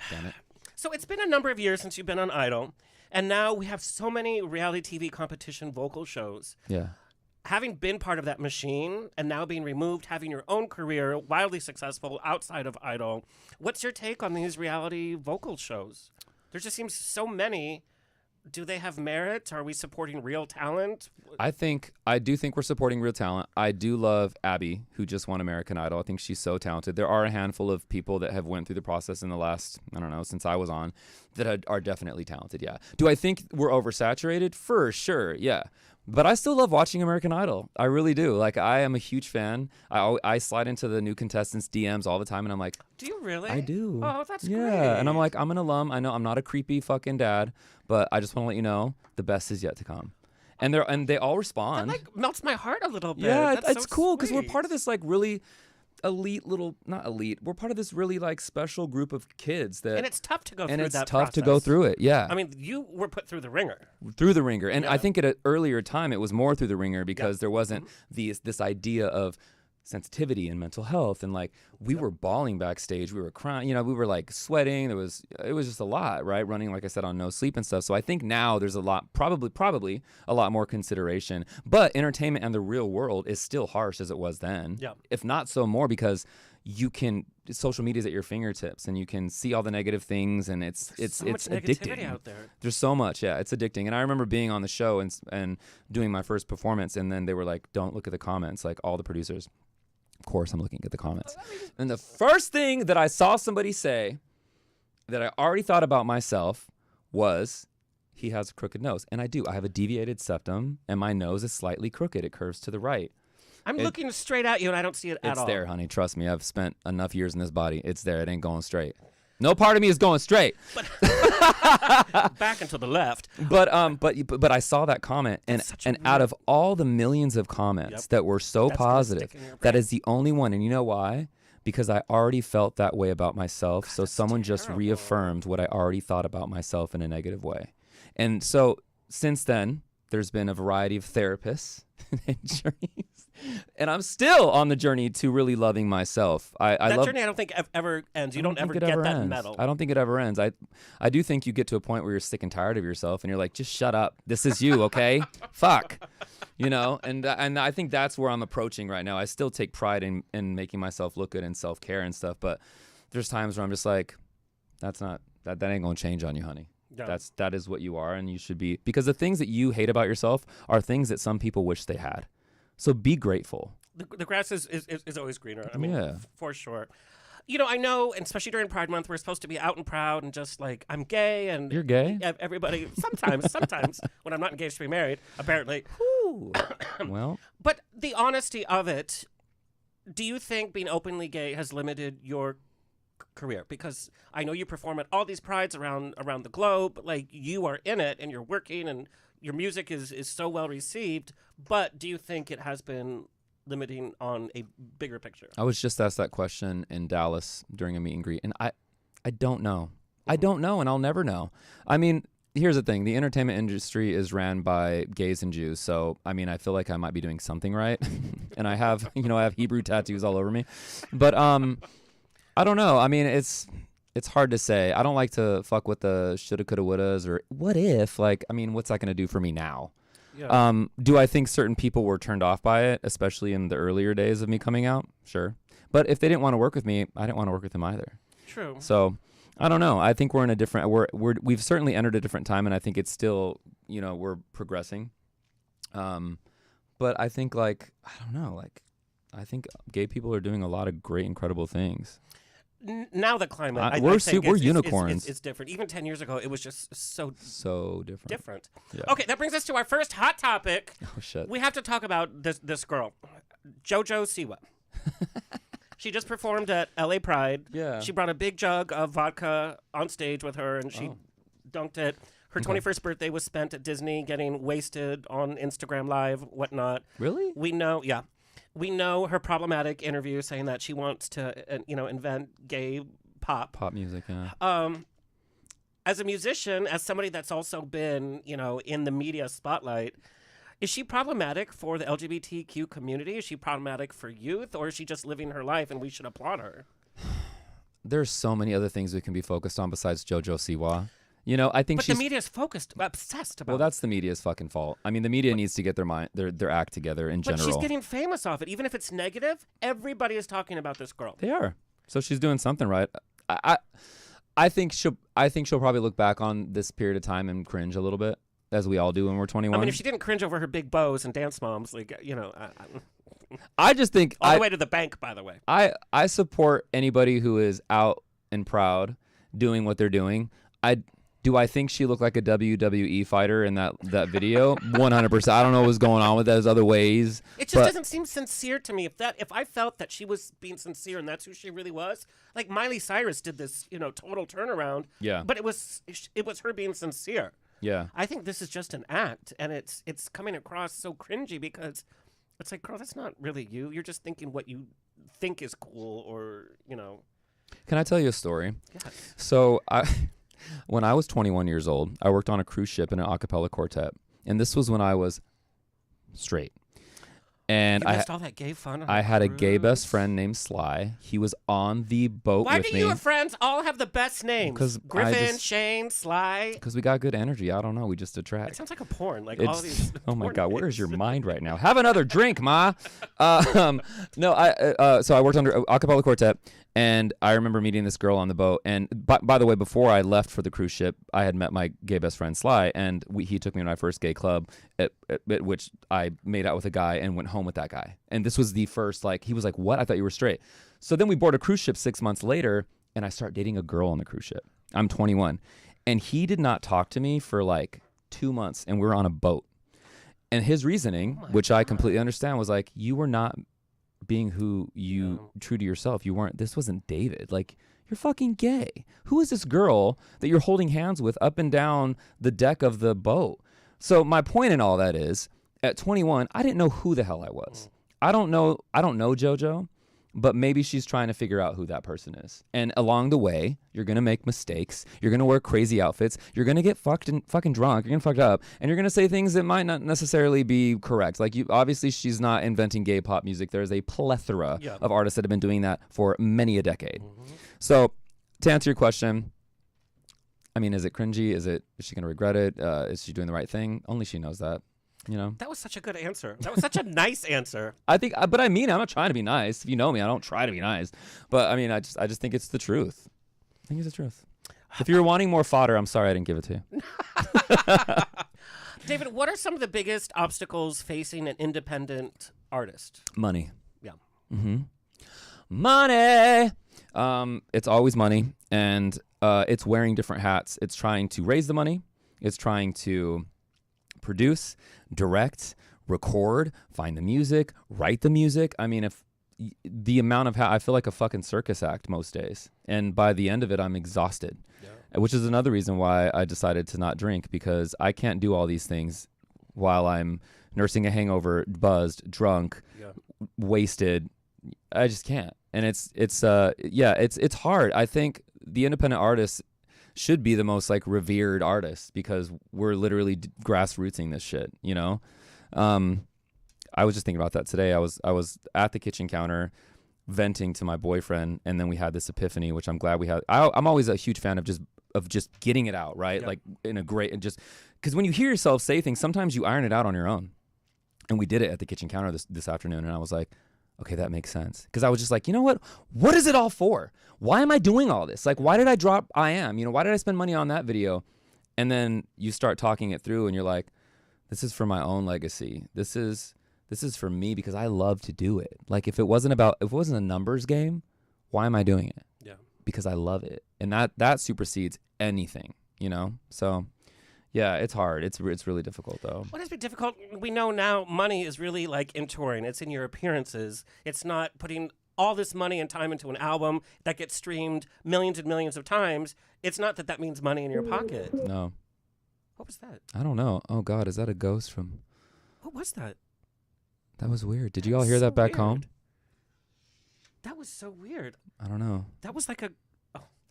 Damn it. So it's been a number of years since you've been on Idol, and now we have so many reality TV competition vocal shows. Yeah. Having been part of that machine and now being removed, having your own career, wildly successful outside of Idol, what's your take on these reality vocal shows? There just seems so many. Do they have merit? Are we supporting real talent? I do think we're supporting real talent. I do love Abby, who just won American Idol. I think she's so talented. There are a handful of people that have went through the process in the last, I don't know, since I was on, that are definitely talented, yeah. Do I think we're oversaturated? For sure, yeah. But I still love watching American Idol. I really do. Like, I am a huge fan. I slide into the new contestants' DMs all the time, and I'm like, Do you really? I do. Oh, that's yeah. great. And I'm like, I'm an alum. I know I'm not a creepy fucking dad, but I just want to let you know the best is yet to come. And they all That respond. like melts my heart a little bit. Yeah, That's it's so cool because we're sweet. part of this like really elite little, not elite. We're part of this really like special group of kids that, And it's tough to go through and that it's tough to go process. through it. Yeah. I mean, you were put through the ringer. Through the ringer. And Yeah. I think at an earlier time it was more through the ringer because there wasn't this idea of sensitivity and mental health, and like we were bawling backstage, we were crying, we were like sweating, it was just a lot, right, running like I said on no sleep and stuff. So I think now there's a lot, probably a lot more consideration, but entertainment and the real world is still harsh as it was then, if not so more, because social media's at your fingertips and you can see all the negative things, and it's so much addicting negativity out there. There's so much, yeah, it's addicting. And I remember being on the show and doing my first performance, and then they were like, don't look at the comments, like all the producers. Of course I'm looking at the comments. And the first thing that I saw somebody say that I already thought about myself was, he has a crooked nose. And I do. I have a deviated septum, and my nose is slightly crooked. It curves to the right. I'm looking straight at you, and I don't see it at all. It's there, honey. Trust me. I've spent enough years in this body. It's there. It ain't going straight. No part of me is going straight. Back and to the left. But I saw that comment, and such a out of all the millions of comments that were so That's gonna positive, stick in your that brain. is the only one. And you know why? Because I already felt that way about myself. So someone just terrible. reaffirmed what I already thought about myself in a negative way. And so since then, there's been a variety of therapists and journeys. And I'm still on the journey to really loving myself. That love journey I don't think ever ends. You don't think ever it get ever that ends. medal. I don't think it ever ends. I do think you get to a point where you're sick and tired of yourself, and you're like, just shut up. This is you, okay? Fuck. And I think that's where I'm approaching right now. I still take pride in making myself look good and self-care and stuff, but there's times where I'm just like, that ain't gonna change on you, honey. No. That is what you are, and you should be, because the things that you hate about yourself are things that some people wish they had. So be grateful. The grass is always greener. I mean, Yeah. for sure. I know, and especially during Pride Month, we're supposed to be out and proud and just like, I'm gay, and You're gay? Everybody, sometimes when I'm not engaged to be married, apparently. Ooh. Well, But the honesty of it, do you think being openly gay has limited your career? Because I know you perform at all these prides around the globe, like you are in it and you're working and your music is so well received, but do you think it has been limiting on a bigger picture? I was just asked that question in Dallas during a meet and greet, and I don't know. I don't know, and I'll never know. I mean, here's the thing. The entertainment industry is ran by gays and Jews, so, I mean, I feel like I might be doing something right, and I have Hebrew tattoos all over me, but I don't know. I mean, it's hard to say. I don't like to fuck with the shoulda, coulda, wouldas, or what if, like, I mean, what's that going to do for me now? Yeah. Do I think certain people were turned off by it, especially in the earlier days of me coming out? Sure. But if they didn't want to work with me, I didn't want to work with them either. True. So I don't know. I think we're in a different, we've certainly entered a different time, and I think it's still, we're progressing. But I think I don't know, I think gay people are doing a lot of great, incredible things. Now the climate, we're I think unicorns. It's different. Even 10 years ago, it was just so different. Yeah. Okay, that brings us to our first hot topic. Oh shit. We have to talk about this girl, JoJo Siwa. She just performed at LA Pride. Yeah. She brought a big jug of vodka on stage with her, and she dunked it. Her 21st birthday was spent at Disney getting wasted on Instagram Live, whatnot. Really? We know, yeah. We know her problematic interview saying that she wants to, invent gay pop. Pop music, yeah. As a musician, as somebody that's also been, in the media spotlight, is she problematic for the LGBTQ community? Is she problematic for youth? Or is she just living her life and we should applaud her? There's so many other things we can be focused on besides JoJo Siwa. I think But she's... the media's obsessed about Well, that's the media's fucking fault. I mean, the media needs to get their act together in But general. she's getting famous off it. Even if it's negative, everybody is talking about this girl. They are. So she's doing something right. I think she'll probably look back on this period of time and cringe a little bit, as we all do when we're 21. I mean, if she didn't cringe over her big bows and dance moms, I just think all the way to the bank, by the way. I support anybody who is out and proud doing what they're doing. Do I think she looked like a WWE fighter in that video? 100%. I don't know what's going on with those other ways. It just doesn't seem sincere to me. If I felt that she was being sincere and that's who she really was, like Miley Cyrus did this, total turnaround. Yeah. But it was her being sincere. Yeah. I think this is just an act, and it's coming across so cringy because it's like, girl, that's not really you. You're just thinking what you think is cool, or Can I tell you a story? Yes. So when I was 21 years old, I worked on a cruise ship in an a cappella quartet, and this was when I was straight. And you missed all that gay fun. I had a gay best friend named Sly. He was on the boat Why with do me. you and friends all have the best names? 'Cause Griffin, Shane, Sly. Because we got good energy. I don't know. We just attract. It sounds like a porn. Like It's, all these. oh my porn God, where names. is your mind right now? Have another drink, Ma. No, so I worked under a cappella quartet, and I remember meeting this girl on the boat. And by the way, before I left for the cruise ship, I had met my gay best friend Sly, and he took me to my first gay club, at which I made out with a guy and went home with that guy. And this was the first, he was like, "What? I thought you were straight." So then we board a cruise ship 6 months later, and I start dating a girl on the cruise ship. I'm 21, and he did not talk to me for 2 months, and we were on a boat. And his reasoning, which I completely understand, was like, you were not being true to yourself. You weren't. This wasn't David. You're fucking gay. Who is this girl that you're holding hands with up and down the deck of the boat? So my point in all that is, at 21, I didn't know who the hell I was. I don't know JoJo, but maybe she's trying to figure out who that person is. And along the way, you're going to make mistakes. You're going to wear crazy outfits. You're going to get fucking drunk. You're going to fucked up. And you're going to say things that might not necessarily be correct. Obviously, she's not inventing gay pop music. There's a plethora of artists that have been doing that for many a decade. Mm-hmm. So to answer your question, I mean, is it cringy? Is she going to regret it? Is she doing the right thing? Only she knows that. That was such a good answer. That was such a nice answer. I think, but I mean, I'm not trying to be nice. If you know me, I don't try to be nice. But I mean, I just think it's the truth. I think it's the truth. If you're wanting more fodder, I'm sorry I didn't give it to you. David, what are some of the biggest obstacles facing an independent artist? Money. Yeah. Mm-hmm. Money. It's always money, and it's wearing different hats. It's trying to raise the money. It's trying to produce, direct, record, find the music, write the music. I mean, if the amount of I feel like a fucking circus act most days, and by the end of it, I'm exhausted. Yeah. Which is another reason why I decided to not drink, because I can't do all these things while I'm nursing a hangover, buzzed, drunk, wasted. I just can't, and it's hard. I think the independent artists should be the most revered artists, because we're literally grassrootsing this shit, I was just thinking about that today. I was at the kitchen counter venting to my boyfriend, and then we had this epiphany, which I'm glad we had. I'm always a huge fan of just getting it out, right? Yeah. In a great, and just because when you hear yourself say things, sometimes you iron it out on your own. And we did it at the kitchen counter this afternoon, and I was like, okay, that makes sense. Because I was just like, you know what? What is it all for? Why am I doing all this? Why did I drop I Am? Why did I spend money on that video? And then you start talking it through, and you're like, this is for my own legacy. This is for me, because I love to do it. If it wasn't a numbers game, why am I doing it? Yeah. Because I love it. And that supersedes anything, So yeah, it's hard. It's really difficult, though. What has been difficult? We know now money is really in touring. It's in your appearances. It's not putting all this money and time into an album that gets streamed millions and millions of times. It's not that means money in your pocket. No. What was that? I don't know. Oh God, is that a ghost from? What was that? That was weird. Did That you all was hear so that back weird. home? That was so weird. I don't know. That was like a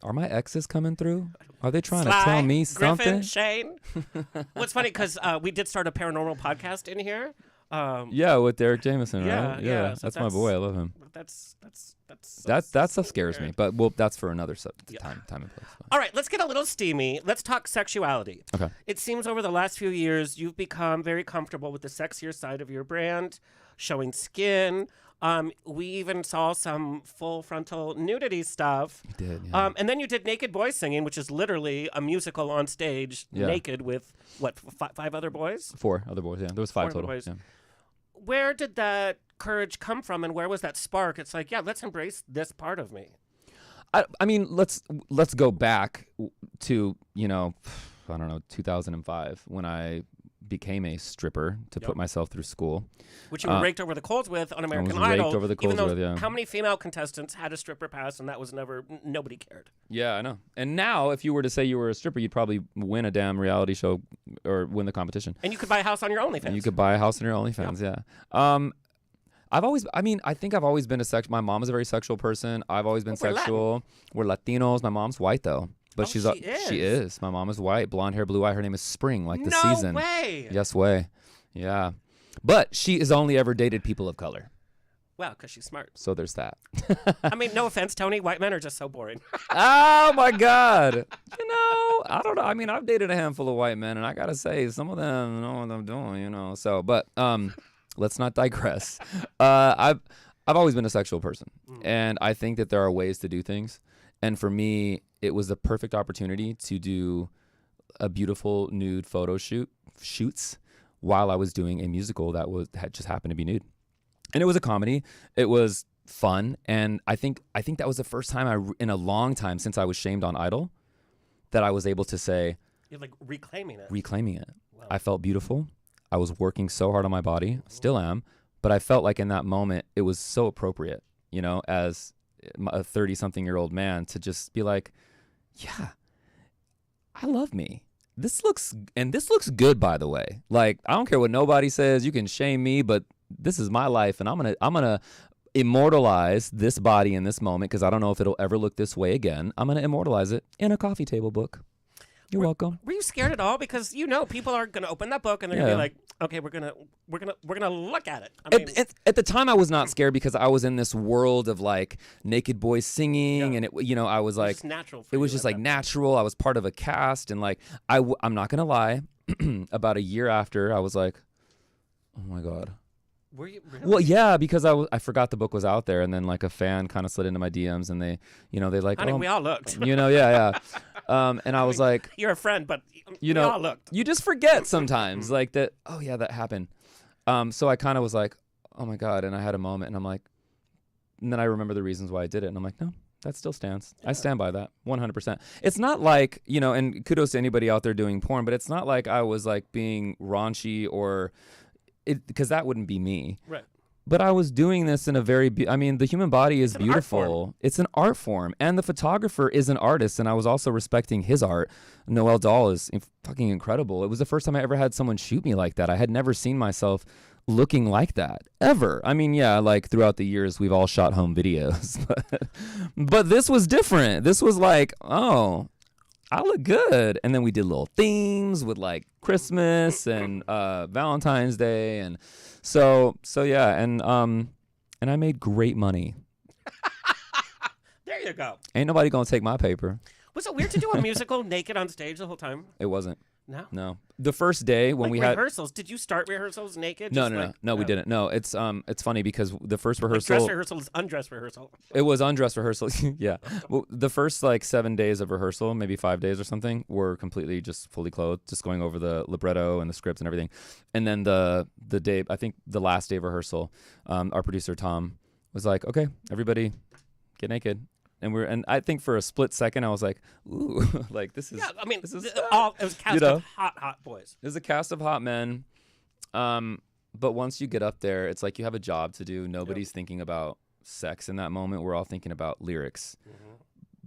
Are my exes coming through? Are they trying to Sly, tell me Griffin, something? Shane. What's funny because we did start a paranormal podcast in here. Yeah, with Derek Jameson, Yeah, right? yeah, so that's my boy. I love him. That's That so stuff scares me, weird. but well, that's for another Yeah. time and place. All right, let's get a little steamy. Let's talk sexuality. Okay. It seems over the last few years you've become very comfortable with the sexier side of your brand, showing skin. We even saw some full frontal nudity stuff. You did, yeah. And then you did Naked Boys Singing, which is literally a musical on stage, Yeah. naked with, what, five other boys? 4 other boys, yeah. There was 5 4 other total. boys. Yeah. Where did that courage come from, and where was that spark? It's like, yeah, let's embrace this part of me. I mean, let's go back to, I don't know, 2005 when I became a stripper to put myself through school. Which you were raked over the coals with on American was raked Idol. over the even coals though with, yeah. how many female contestants had a stripper pass, and that was never, nobody cared. Yeah, I know. And now, if you were to say you were a stripper, you'd probably win a damn reality show or win the competition. And you could buy a house on your OnlyFans. And you could buy a house in your OnlyFans, yeah. I think I've always been my mom is a very sexual person. I've always been We're sexual. We're Latinos. My mom's white though. But Oh, she she is. My mom is white, blonde hair, blue eye. Her name is Spring, like the no season. way. Yes way. Yeah. But she has only ever dated people of color. Well, because she's smart. So there's that. I mean, no offense, Tony. White men are just so boring. Oh my God. I don't know. I mean, I've dated a handful of white men, and I gotta say, some of them know what I'm doing, So, but let's not digress. I've always been a sexual person, and I think that there are ways to do things. And for me, it was the perfect opportunity to do a beautiful nude photo shoots while I was doing a musical that had just happened to be nude. And it was a comedy. It was fun, and I think that was the first time in a long time since I was shamed on Idol that I was able to say You're like reclaiming it. Wow. I felt beautiful. I was working so hard on my body, still am, but I felt like in that moment it was so appropriate, as a 30-something-year-old man to just be like, yeah, I love me. This looks good, by the way. Like, I don't care what nobody says. You can shame me, but this is my life, and I'm gonna immortalize this body in this moment because I don't know if it'll ever look this way again. I'm gonna immortalize it in a coffee table book. You're welcome. Were you scared at all? Because people are gonna open that book and they're gonna be like, okay, we're gonna look at it. I mean, At the time, I was not scared because I was in this world of like naked boys singing, and I was like, just natural. For it was you just at like that natural. I was part of a cast, and like I'm not gonna lie, about a year after, I was like, oh my God. Were you really? Well, yeah, because I forgot the book was out there, and then like a fan kind of slid into my DMs, and they like, Honey, we all looked. yeah. And I was like, You're a friend, but we know, all looked. you just forget sometimes, like that. Oh yeah, that happened. So I kind of was like, oh my God, and I had a moment, and I'm like, and then I remember the reasons why I did it, and I'm like, no, that still stands. Yeah. I stand by that 100%. It's not like, and kudos to anybody out there doing porn, but it's not like I was like being raunchy or. Because that wouldn't be me. Right. But I was doing this in a the human body is beautiful. It's an art form. And the photographer is an artist. And I was also respecting his art. Noel Dahl is fucking incredible. It was the first time I ever had someone shoot me like that. I had never seen myself looking like that ever. I mean, yeah, like throughout the years, we've all shot home videos. But this was different. This was like, oh, I look good. And then we did little themes with like Christmas and Valentine's Day, and so yeah, and I made great money. There you go. Ain't nobody gonna take my paper. Was it weird to do a musical naked on stage the whole time? It wasn't. No. The first day when like we had rehearsals, did you start rehearsals naked? No, we didn't. No, it's funny because the first rehearsal, dress rehearsal is undress rehearsal. It was undress rehearsal. Yeah. Well, the first like 7 days of rehearsal, maybe 5 days or something, were completely just fully clothed, just going over the libretto and the scripts and everything. And then the day, I think the last day of rehearsal, our producer Tom was like, "Okay, everybody, get naked." And I think for a split second I was like, ooh, like this is. Yeah, I mean, this is, it was a cast of hot boys. There's a cast of hot men, but once you get up there, it's like you have a job to do. Nobody's thinking about sex in that moment. We're all thinking about lyrics.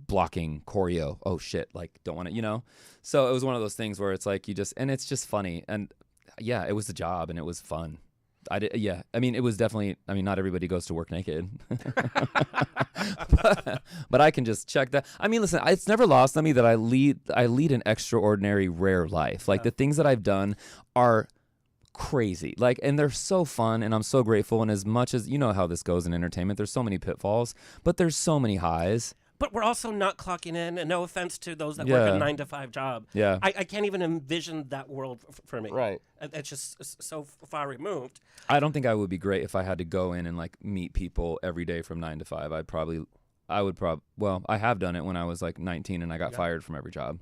blocking choreo. Oh shit, like don't want to, So it was one of those things where it's like and it's just funny. And yeah, it was a job and it was fun. I mean, it was definitely, not everybody goes to work naked. but I can just check that. I mean, listen, it's never lost on me that I lead an extraordinary, rare life. Like the things that I've done are crazy, like, and they're so fun, and I'm so grateful. And as much as how this goes in entertainment, there's so many pitfalls, but there's so many highs. But we're also not clocking in, and no offense to those that work a 9-to-5 job. Yeah. I can't even envision that world for me. Right. It's just so far removed. I don't think I would be great if I had to go in and like meet people every day from 9 to 5. I have done it when I was like 19 and I got fired from every job.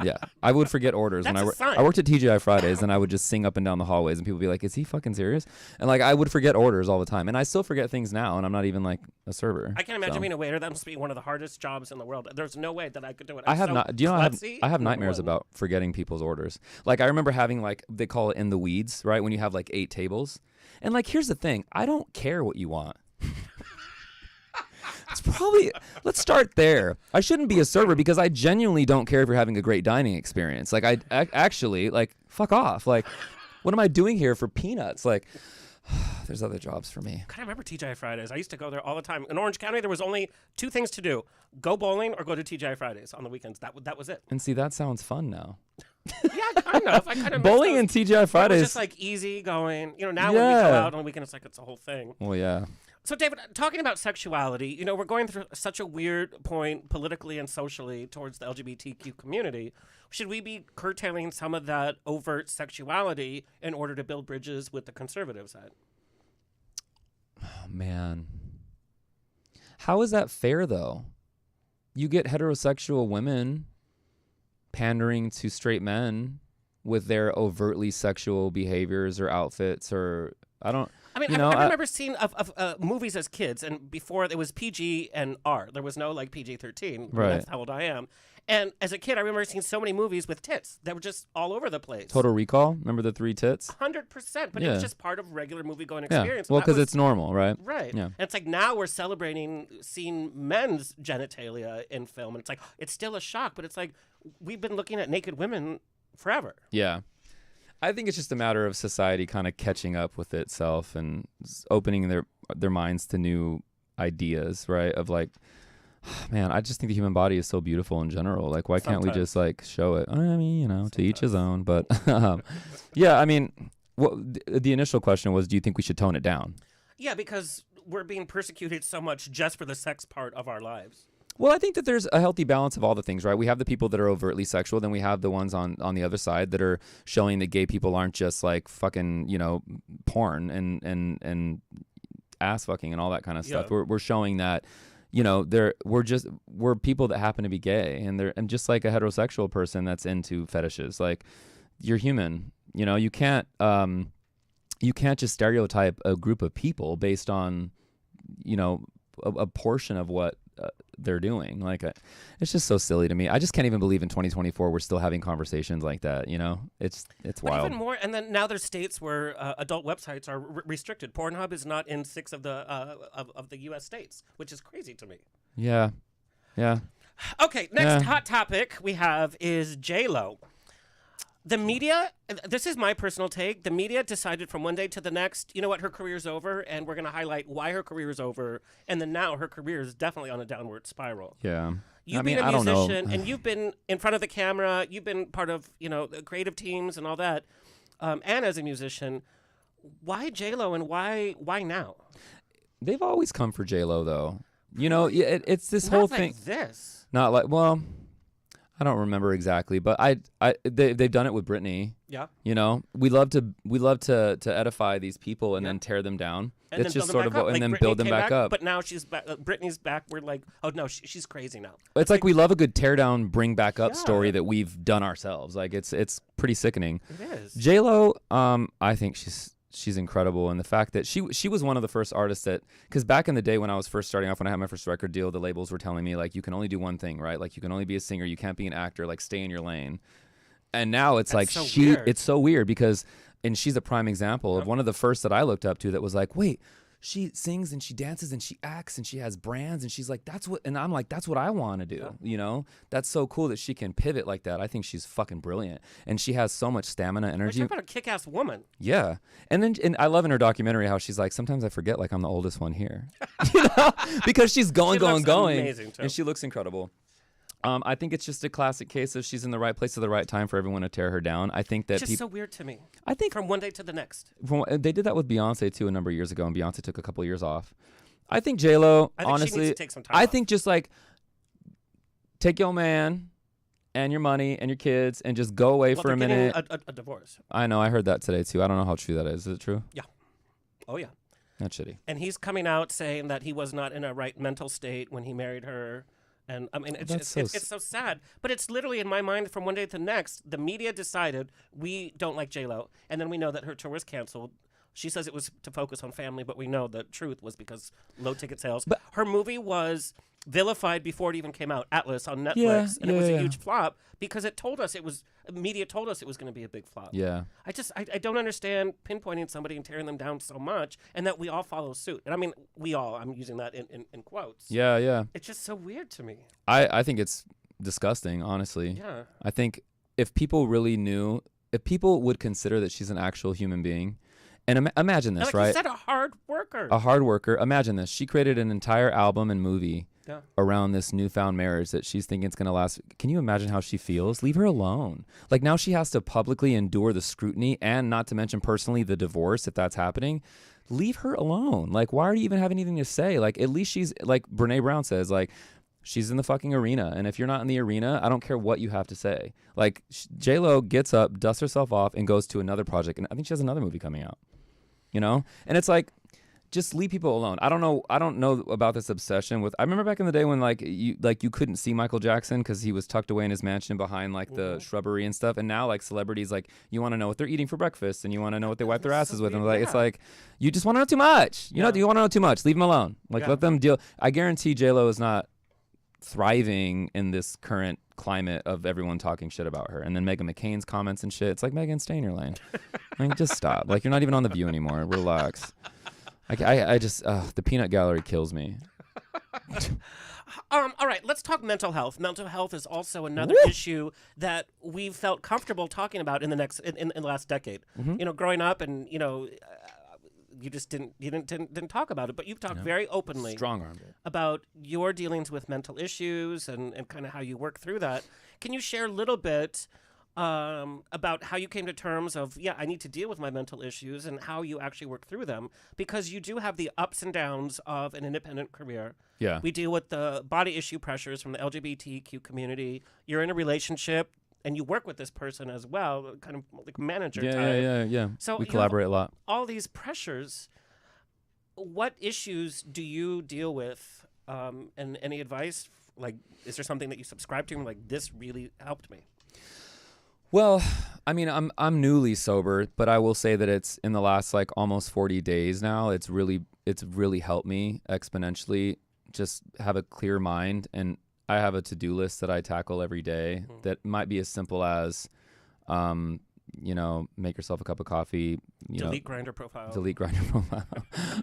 Yeah, I would forget orders. That's when a sign. I worked at TGI Fridays, and I would just sing up and down the hallways, and people would be like, "Is he fucking serious?" And like, I would forget orders all the time, and I still forget things now, and I'm not even like a server. I can't imagine being a waiter. That must be one of the hardest jobs in the world. There's no way that I could do it. I have not. Do you know? I have nightmares about forgetting people's orders. Like I remember having like they call it in the weeds, right? When you have like 8 tables, and like here's the thing: I don't care what you want. It's probably, let's start there. I shouldn't be a server because I genuinely don't care if you're having a great dining experience. Like I actually, like, fuck off. Like, what am I doing here for peanuts? Like, there's other jobs for me. God, I remember TGI Fridays. I used to go there all the time. In Orange County, there was only 2 things to do: go bowling or go to TGI Fridays on the weekends. That was it. And see, that sounds fun now. Yeah, kind of. I kind of bowling and TGI Fridays. It was just like easy going. Now when we go out on the weekend, it's like it's a whole thing. Well, yeah. So, David, talking about sexuality, we're going through such a weird point politically and socially towards the LGBTQ community. Should we be curtailing some of that overt sexuality in order to build bridges with the conservative side? Oh, man. How is that fair, though? You get heterosexual women pandering to straight men with their overtly sexual behaviors or outfits or... I remember seeing of movies as kids, and before it was PG and R. There was no like PG-13. Right. That's how old I am. And as a kid, I remember seeing so many movies with tits that were just all over the place. Total Recall. Remember the 3 tits? 100%. But it was just part of regular movie-going Yeah. experience. Well, because it's normal, right? Right. Yeah. And it's like now we're celebrating seeing men's genitalia in film. And it's like, it's still a shock, but it's like we've been looking at naked women forever. Yeah. I think it's just a matter of society kind of catching up with itself and opening their minds to new ideas, right? Of like, man, I just think the human body is so beautiful in general. Like, why can't we just like show it? I mean, to each his own. But yeah, I mean, the initial question was, do you think we should tone it down? Yeah, because we're being persecuted so much just for the sex part of our lives. Well, I think that there's a healthy balance of all the things, right? We have the people that are overtly sexual, then we have the ones on the other side that are showing that gay people aren't just like fucking, porn and ass fucking and all that kind of stuff. Yeah. We're showing that, we're people that happen to be gay, and just like a heterosexual person that's into fetishes, like you're human. You can't just stereotype a group of people based on, a portion of what they're doing. Like, it's just so silly to me. I just can't even believe in 2024 we're still having conversations like that. It's wild. But even more, and then now there's states where adult websites are restricted. Pornhub is not in 6 of the of the U.S. states, which is crazy to me. Yeah. Okay, next hot topic we have is J-Lo. The media, this is my personal take, the media decided from one day to the next, you know what, her career's over, and we're going to highlight why her career is over, and then now her career is definitely on a downward spiral. Yeah. You've been a musician, and you've been in front of the camera, you've been part of, the creative teams and all that, and as a musician, why J-Lo and why now? They've always come for J-Lo, though. It's this whole thing. Not like this. Not like, well... I don't remember exactly, but they've done it with Britney. Yeah. We love to edify these people and then tear them down. And it's then just sort of and then Britney build them back up. But now she's back. Britney's back. We're like, oh no, she's crazy now. It's like we love a good tear down, bring back up story that we've done ourselves. Like it's pretty sickening. It is. J-Lo, I think she's incredible, and the fact that she was one of the first artists that, because back in the day when I was first starting off, when I had my first record deal, the labels were telling me like, you can only do one thing, right? Like you can only be a singer, you can't be an actor, like stay in your lane. And now it's That's like so weird. it's so weird because, and she's a prime example of one of the first that I looked up to that was like, wait, she sings and she dances and she acts and she has brands and she's like, and I'm like, that's what I want to do. You know, that's so cool that she can pivot like that. I think she's fucking brilliant. And she has so much stamina, energy. Talk about a kick-ass woman. Yeah. And I love in her documentary how she's like, sometimes I forget like I'm the oldest one here. You know? Because she's going. Amazing too. And she looks incredible. I think it's just a classic case of she's in the right place at the right time for everyone to tear her down. I think that it's just so weird to me. I think from one day to the next. They did that with Beyonce too a number of years ago, and Beyonce took a couple of years off. I think J-Lo, honestly, she needs to take some time I off. think just like take your man and your money and your kids and just go away for a minute. A divorce. I know. I heard that today too. I don't know how true that is. Is it true? Yeah. Oh yeah. That's shitty. And he's coming out saying that he was not in a right mental state when he married her. And I mean, it's so sad. But it's literally in my mind from one day to the next, the media decided we don't like J-Lo. And then we know that her tour was canceled. She says it was to focus on family, but we know the truth was because low ticket sales. But her movie was vilified before it even came out, Atlas on Netflix. And it was a huge flop because media told us it was going to be a big flop. Yeah. I don't understand pinpointing somebody and tearing them down so much and that we all follow suit. And I mean, I'm using that in quotes. Yeah, yeah. It's just so weird to me. I think it's disgusting, honestly. Yeah. I think if people would consider that she's an actual human being, and imagine this, like right? You said, a hard worker. A hard worker. Imagine this. She created an entire album and movie around this newfound marriage that she's thinking it's going to last. Can you imagine how she feels? Leave her alone. Like now she has to publicly endure the scrutiny and not to mention personally the divorce if that's happening. Leave her alone. Like why are you even having anything to say? Like at least she's like Brene Brown says, like she's in the fucking arena. And if you're not in the arena, I don't care what you have to say. Like J-Lo gets up, dusts herself off and goes to another project. And I think she has another movie coming out. You know? And it's like, just leave people alone. I don't know about this obsession with. I remember back in the day when you couldn't see Michael Jackson because he was tucked away in his mansion behind like the shrubbery and stuff. And now like celebrities like you want to know what they're eating for breakfast and you want to know what they wipe their asses with. And like it's like you just want to know too much. You want to know too much. Leave them alone. Like let them deal. I guarantee J-Lo is not thriving in this current climate of everyone talking shit about her. And then Meghan McCain's comments and shit. It's like Meghan, stay in your lane. Like just stop. Like you're not even on The View anymore. Relax. I just the peanut gallery kills me. All right, let's talk mental health. Mental health is also another issue that we've felt comfortable talking about in the last decade. Mm-hmm. You know, growing up, and you know, you just didn't talk about it, but you've talked very openly, strong-armed it, about your dealings with mental issues and kind of how you work through that. Can you share a little bit about how you came to terms of, I need to deal with my mental issues and how you actually work through them? Because you do have the ups and downs of an independent career. Yeah. We deal with the body issue pressures from the LGBTQ community. You're in a relationship and you work with this person as well, kind of like manager type. Yeah. So we collaborate a lot. All these pressures. What issues do you deal with? And any advice? Like, is there something that you subscribe to and like, this really helped me? Well, I mean, I'm newly sober, but I will say that it's in the last like almost 40 days now. It's really helped me exponentially. Just have a clear mind, and I have a to-do list that I tackle every day that might be as simple as, make yourself a cup of coffee. Delete Grindr profile.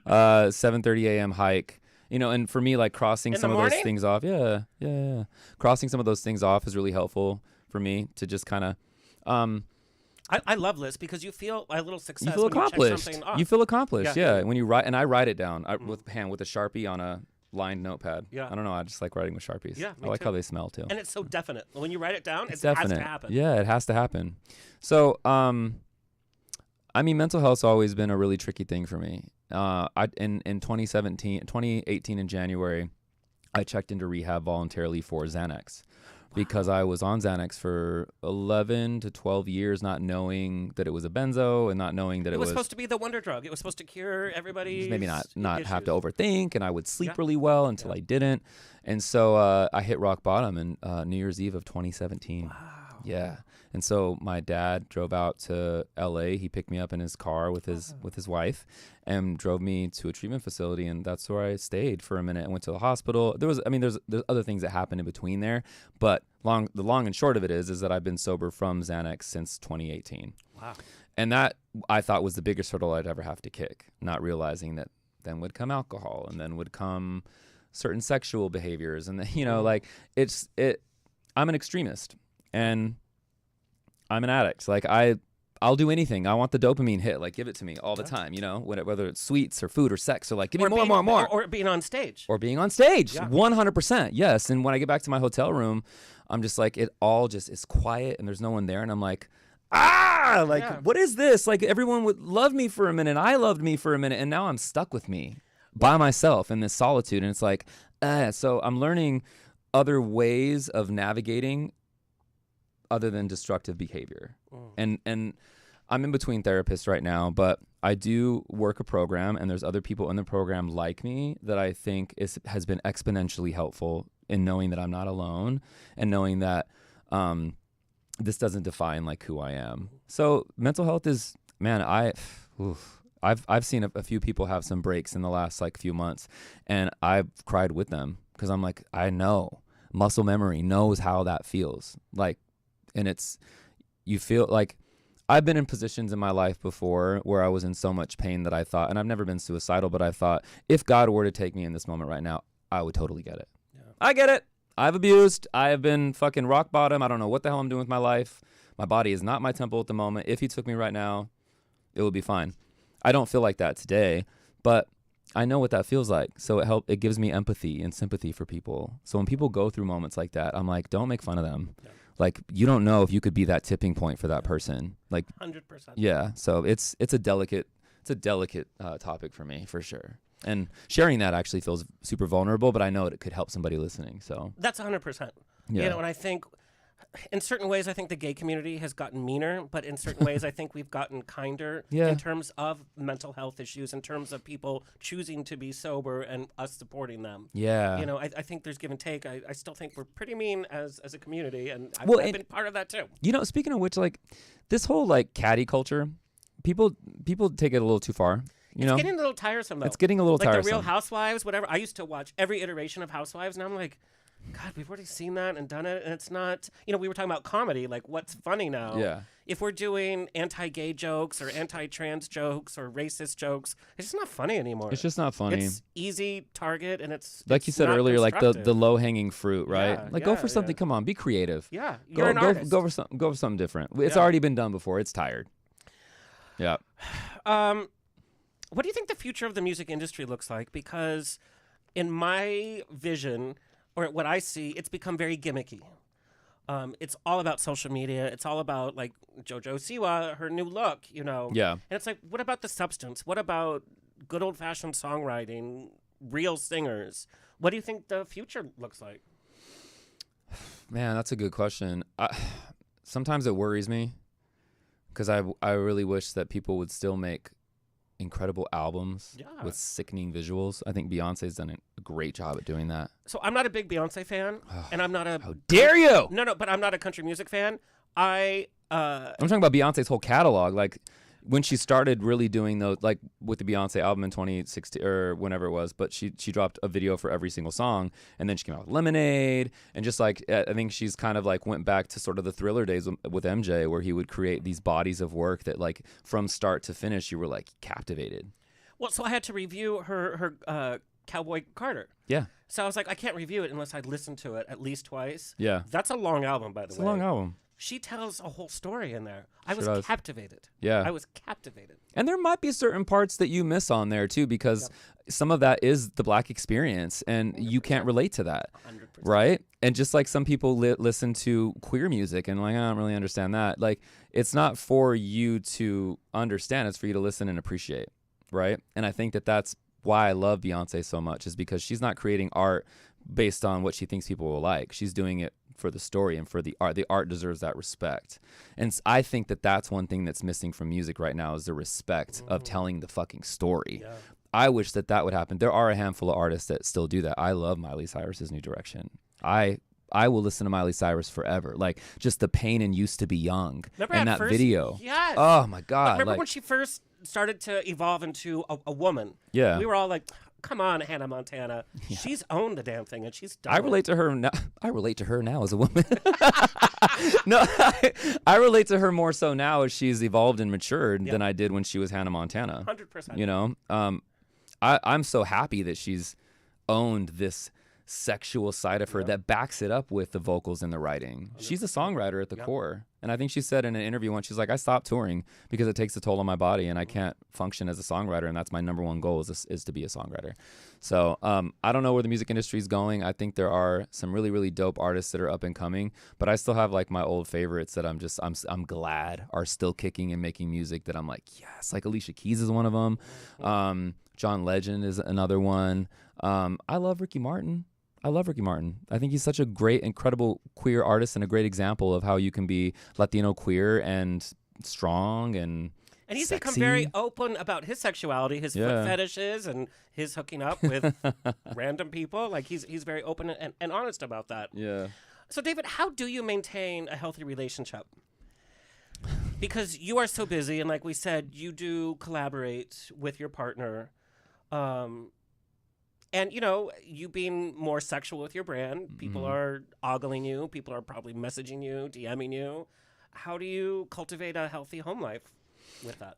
7:30 a.m. hike. And for me, like crossing some of those things off. Yeah. Crossing some of those things off is really helpful for me to just kind of. I love lists because you feel a little success. You feel accomplished. You feel accomplished. Yeah. When you write, and I write it down with a Sharpie on a lined notepad. Yeah. I don't know. I just like writing with Sharpies. Yeah. I like how they smell too. And it's so definite. When you write it down, it has to happen. Yeah, it has to happen. So, mental health's always been a really tricky thing for me. In 2018 in January, I checked into rehab voluntarily for Xanax. Because I was on Xanax for 11 to 12 years, not knowing that it was a benzo and not knowing that it was supposed to be the wonder drug. It was supposed to cure everybody. Maybe not have to overthink, and I would sleep really well until I didn't. And so I hit rock bottom in New Year's Eve of 2017. Wow. Yeah. And so my dad drove out to LA. He picked me up in his car with his wife and drove me to a treatment facility, and that's where I stayed for a minute and went to the hospital. There's other things that happened in between there, but the long and short of it is that I've been sober from Xanax since 2018. Wow. And that I thought was the biggest hurdle I'd ever have to kick, not realizing that then would come alcohol, and then would come certain sexual behaviors, and then, you know, like I'm an extremist, and I'm an addict. Like I'll do anything. I want the dopamine hit. Like, give it to me all the time, you know, whether it's sweets or food or sex, or like, give me more. Or being on stage. Or being on stage. Yeah. 100%. Yes. And when I get back to my hotel room, I'm just like, it all just is quiet and there's no one there. And I'm like, what is this? Like, everyone would love me for a minute. I loved me for a minute. And now I'm stuck with me by myself in this solitude. And it's like, so I'm learning other ways of navigating other than destructive behavior. And I'm in between therapists right now, but I do work a program, and there's other people in the program like me that I think has been exponentially helpful in knowing that I'm not alone, and knowing that this doesn't define like who I am. So mental health is, man, I've seen a few people have some breaks in the last like few months, and I've cried with them because I'm like, I know muscle memory knows how that feels like, and you feel like I've been in positions in my life before where I was in so much pain that I thought, and I've never been suicidal, but I thought if God were to take me in this moment right now, I would totally get it. Yeah. I get it. I've abused. I have been fucking rock bottom. I don't know what the hell I'm doing with my life. My body is not my temple at the moment. If he took me right now, it would be fine. I don't feel like that today, but I know what that feels like. So it gives me empathy and sympathy for people. So when people go through moments like that, I'm like, don't make fun of them. Yeah. Like, you don't know if you could be that tipping point for that person. Like 100%. Yeah. So it's a delicate topic for me, for sure. And sharing that actually feels super vulnerable, but I know it could help somebody listening. So that's 100%. Yeah. You know, and I think in certain ways, I think the gay community has gotten meaner, but in certain ways, I think we've gotten kinder in terms of mental health issues, in terms of people choosing to be sober and us supporting them. Yeah. You know, I think there's give and take. I still think we're pretty mean as a community, and I've been part of that too. You know, speaking of which, like this whole like catty culture, people take it a little too far. You know? It's getting a little tiresome, though. It's getting a little tiresome. Like the Real Housewives, whatever. I used to watch every iteration of Housewives, and I'm like, God, we've already seen that and done it, and it's not, you know, we were talking about comedy, like what's funny now. Yeah. If we're doing anti-gay jokes or anti-trans jokes or racist jokes, it's just not funny anymore. It's just not funny. It's easy target, and it's like you said earlier, like the low-hanging fruit, right? Yeah, like go for something. Come on, be creative. Yeah, you're an artist. Go for something different. It's already been done before. It's tired. Yeah. What do you think the future of the music industry looks like? Because in my vision, or what I see, it's become very gimmicky. It's all about social media. It's all about, like, JoJo Siwa, her new look, you know. Yeah. And it's like, what about the substance? What about good old-fashioned songwriting, real singers? What do you think the future looks like? Man, that's a good question. Sometimes it worries me because I really wish that people would still make incredible albums with sickening visuals. I think Beyonce's done a great job at doing that. So I'm not a big Beyonce fan, and I'm not a... How dare you! No, but I'm not a country music fan. I'm talking about Beyonce's whole catalog. Like, when she started really doing those, like with the Beyonce album in 2016 or whenever it was, but she dropped a video for every single song, and then she came out with Lemonade, and just like I think she's kind of like went back to sort of the Thriller days with MJ, where he would create these bodies of work that like from start to finish you were like captivated. Well, so I had to review her Cowboy Carter. Yeah. So I was like, I can't review it unless I listen to it at least twice. Yeah. That's a long album, by the way. It's a long album. She tells a whole story in there. I was captivated. Yeah. I was captivated. And there might be certain parts that you miss on there, too, because some of that is the Black experience, and 100%. You can't relate to that. 100%. Right? And just like some people listen to queer music and like, I don't really understand that. Like, it's not for you to understand. It's for you to listen and appreciate. Right? And I think that that's why I love Beyonce so much, is because she's not creating art based on what she thinks people will like. She's doing it for the story and for the art. The art deserves that respect. And I think that that's one thing that's missing from music right now, is the respect of telling the fucking story. Yeah. I wish that would happen. There are a handful of artists that still do that. I love Miley Cyrus's New Direction. I will listen to Miley Cyrus forever. Like, just the pain and used to be young. Remember and that video. Yes. Oh my God. Remember when she first started to evolve into a woman? Yeah. We were all like, come on, Hannah Montana. Yeah. She's owned the damn thing, and she's done I relate to her now. I relate to her now as a woman. No, I relate to her more so now as she's evolved and matured than I did when she was Hannah Montana. 100%. You know, I'm so happy that she's owned this sexual side of her that backs it up with the vocals and the writing. She's a songwriter at the core. And I think she said in an interview once, she's like, I stopped touring because it takes a toll on my body and I can't function as a songwriter. And that's my number one goal is to be a songwriter. So I don't know where the music industry is going. I think there are some really, really dope artists that are up and coming, but I still have like my old favorites that I'm glad are still kicking and making music that I'm like, yes, like Alicia Keys is one of them. John Legend is another one. I love Ricky Martin. I think he's such a great, incredible queer artist and a great example of how you can be Latino queer and strong and he's sexy. become very open about his sexuality, his foot fetishes, and his hooking up with random people. Like he's very open and honest about that. Yeah. So David, how do you maintain a healthy relationship? Because you are so busy, and like we said, you do collaborate with your partner. And, you know, you being more sexual with your brand, people are ogling you, people are probably messaging you, DMing you. How do you cultivate a healthy home life with that?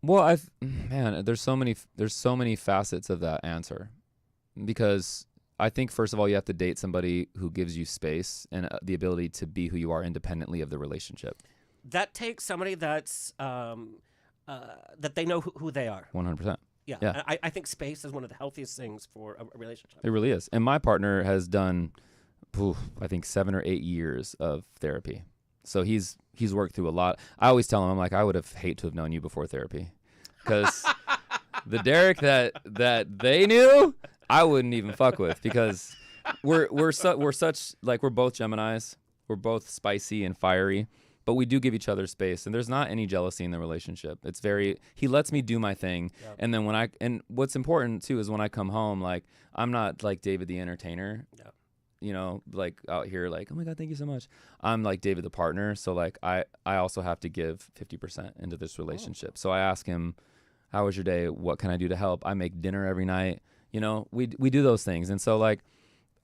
Well, there's so many facets of that answer, because I think first of all you have to date somebody who gives you space and the ability to be who you are independently of the relationship. That takes somebody that's that they know who they are. 100%. Yeah. I think space is one of the healthiest things for a relationship. It really is. And my partner has done, I think 7 or 8 years of therapy. So he's worked through a lot. I always tell him, I'm like, I would have hated to have known you before therapy, because the Derek that they knew, I wouldn't even fuck with, because we're such like, we're both Geminis. We're both spicy and fiery. But we do give each other space, and there's not any jealousy in the relationship. It's he lets me do my thing. Yep. And then and what's important too is when I come home, like, I'm not like David the entertainer, you know, like out here, like, oh my God, thank you so much. I'm like David the partner. So like, I also have to give 50% into this relationship. So I ask him, how was your day? What can I do to help? I make dinner every night. You know, we do those things. And so like,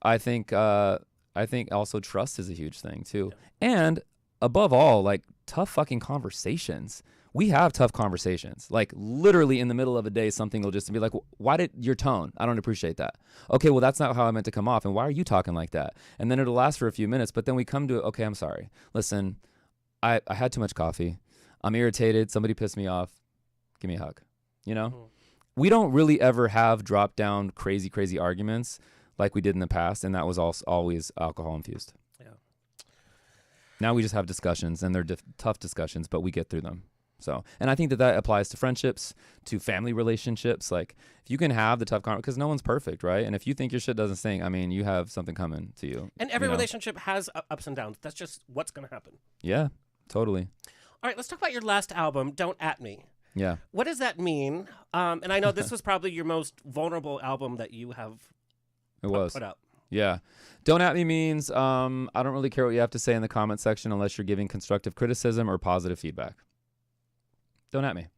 I think also trust is a huge thing too. Yeah. And above all, like, tough fucking conversations. We have tough conversations. Like, literally in the middle of a day, something will just be like, why did your tone? I don't appreciate that. Okay, well, that's not how I meant to come off. And why are you talking like that? And then it'll last for a few minutes. But then we come to, okay, I'm sorry. Listen, I had too much coffee. I'm irritated. Somebody pissed me off. Give me a hug. You know? Mm-hmm. We don't really ever have drop down crazy, crazy arguments like we did in the past. And that was always alcohol infused. Now we just have discussions, and they're tough discussions, but we get through them. So, and I think that applies to friendships, to family relationships. Like, if you can have the tough conversation, because no one's perfect, right? And if you think your shit doesn't stink, I mean, you have something coming to you. And every relationship has ups and downs. That's just what's going to happen. Yeah, totally. All right, let's talk about your last album, Don't At Me. Yeah. What does that mean? And I know this was probably your most vulnerable album that you have put out. Yeah. Don't At Me means I don't really care what you have to say in the comment section unless you're giving constructive criticism or positive feedback. Don't at me. I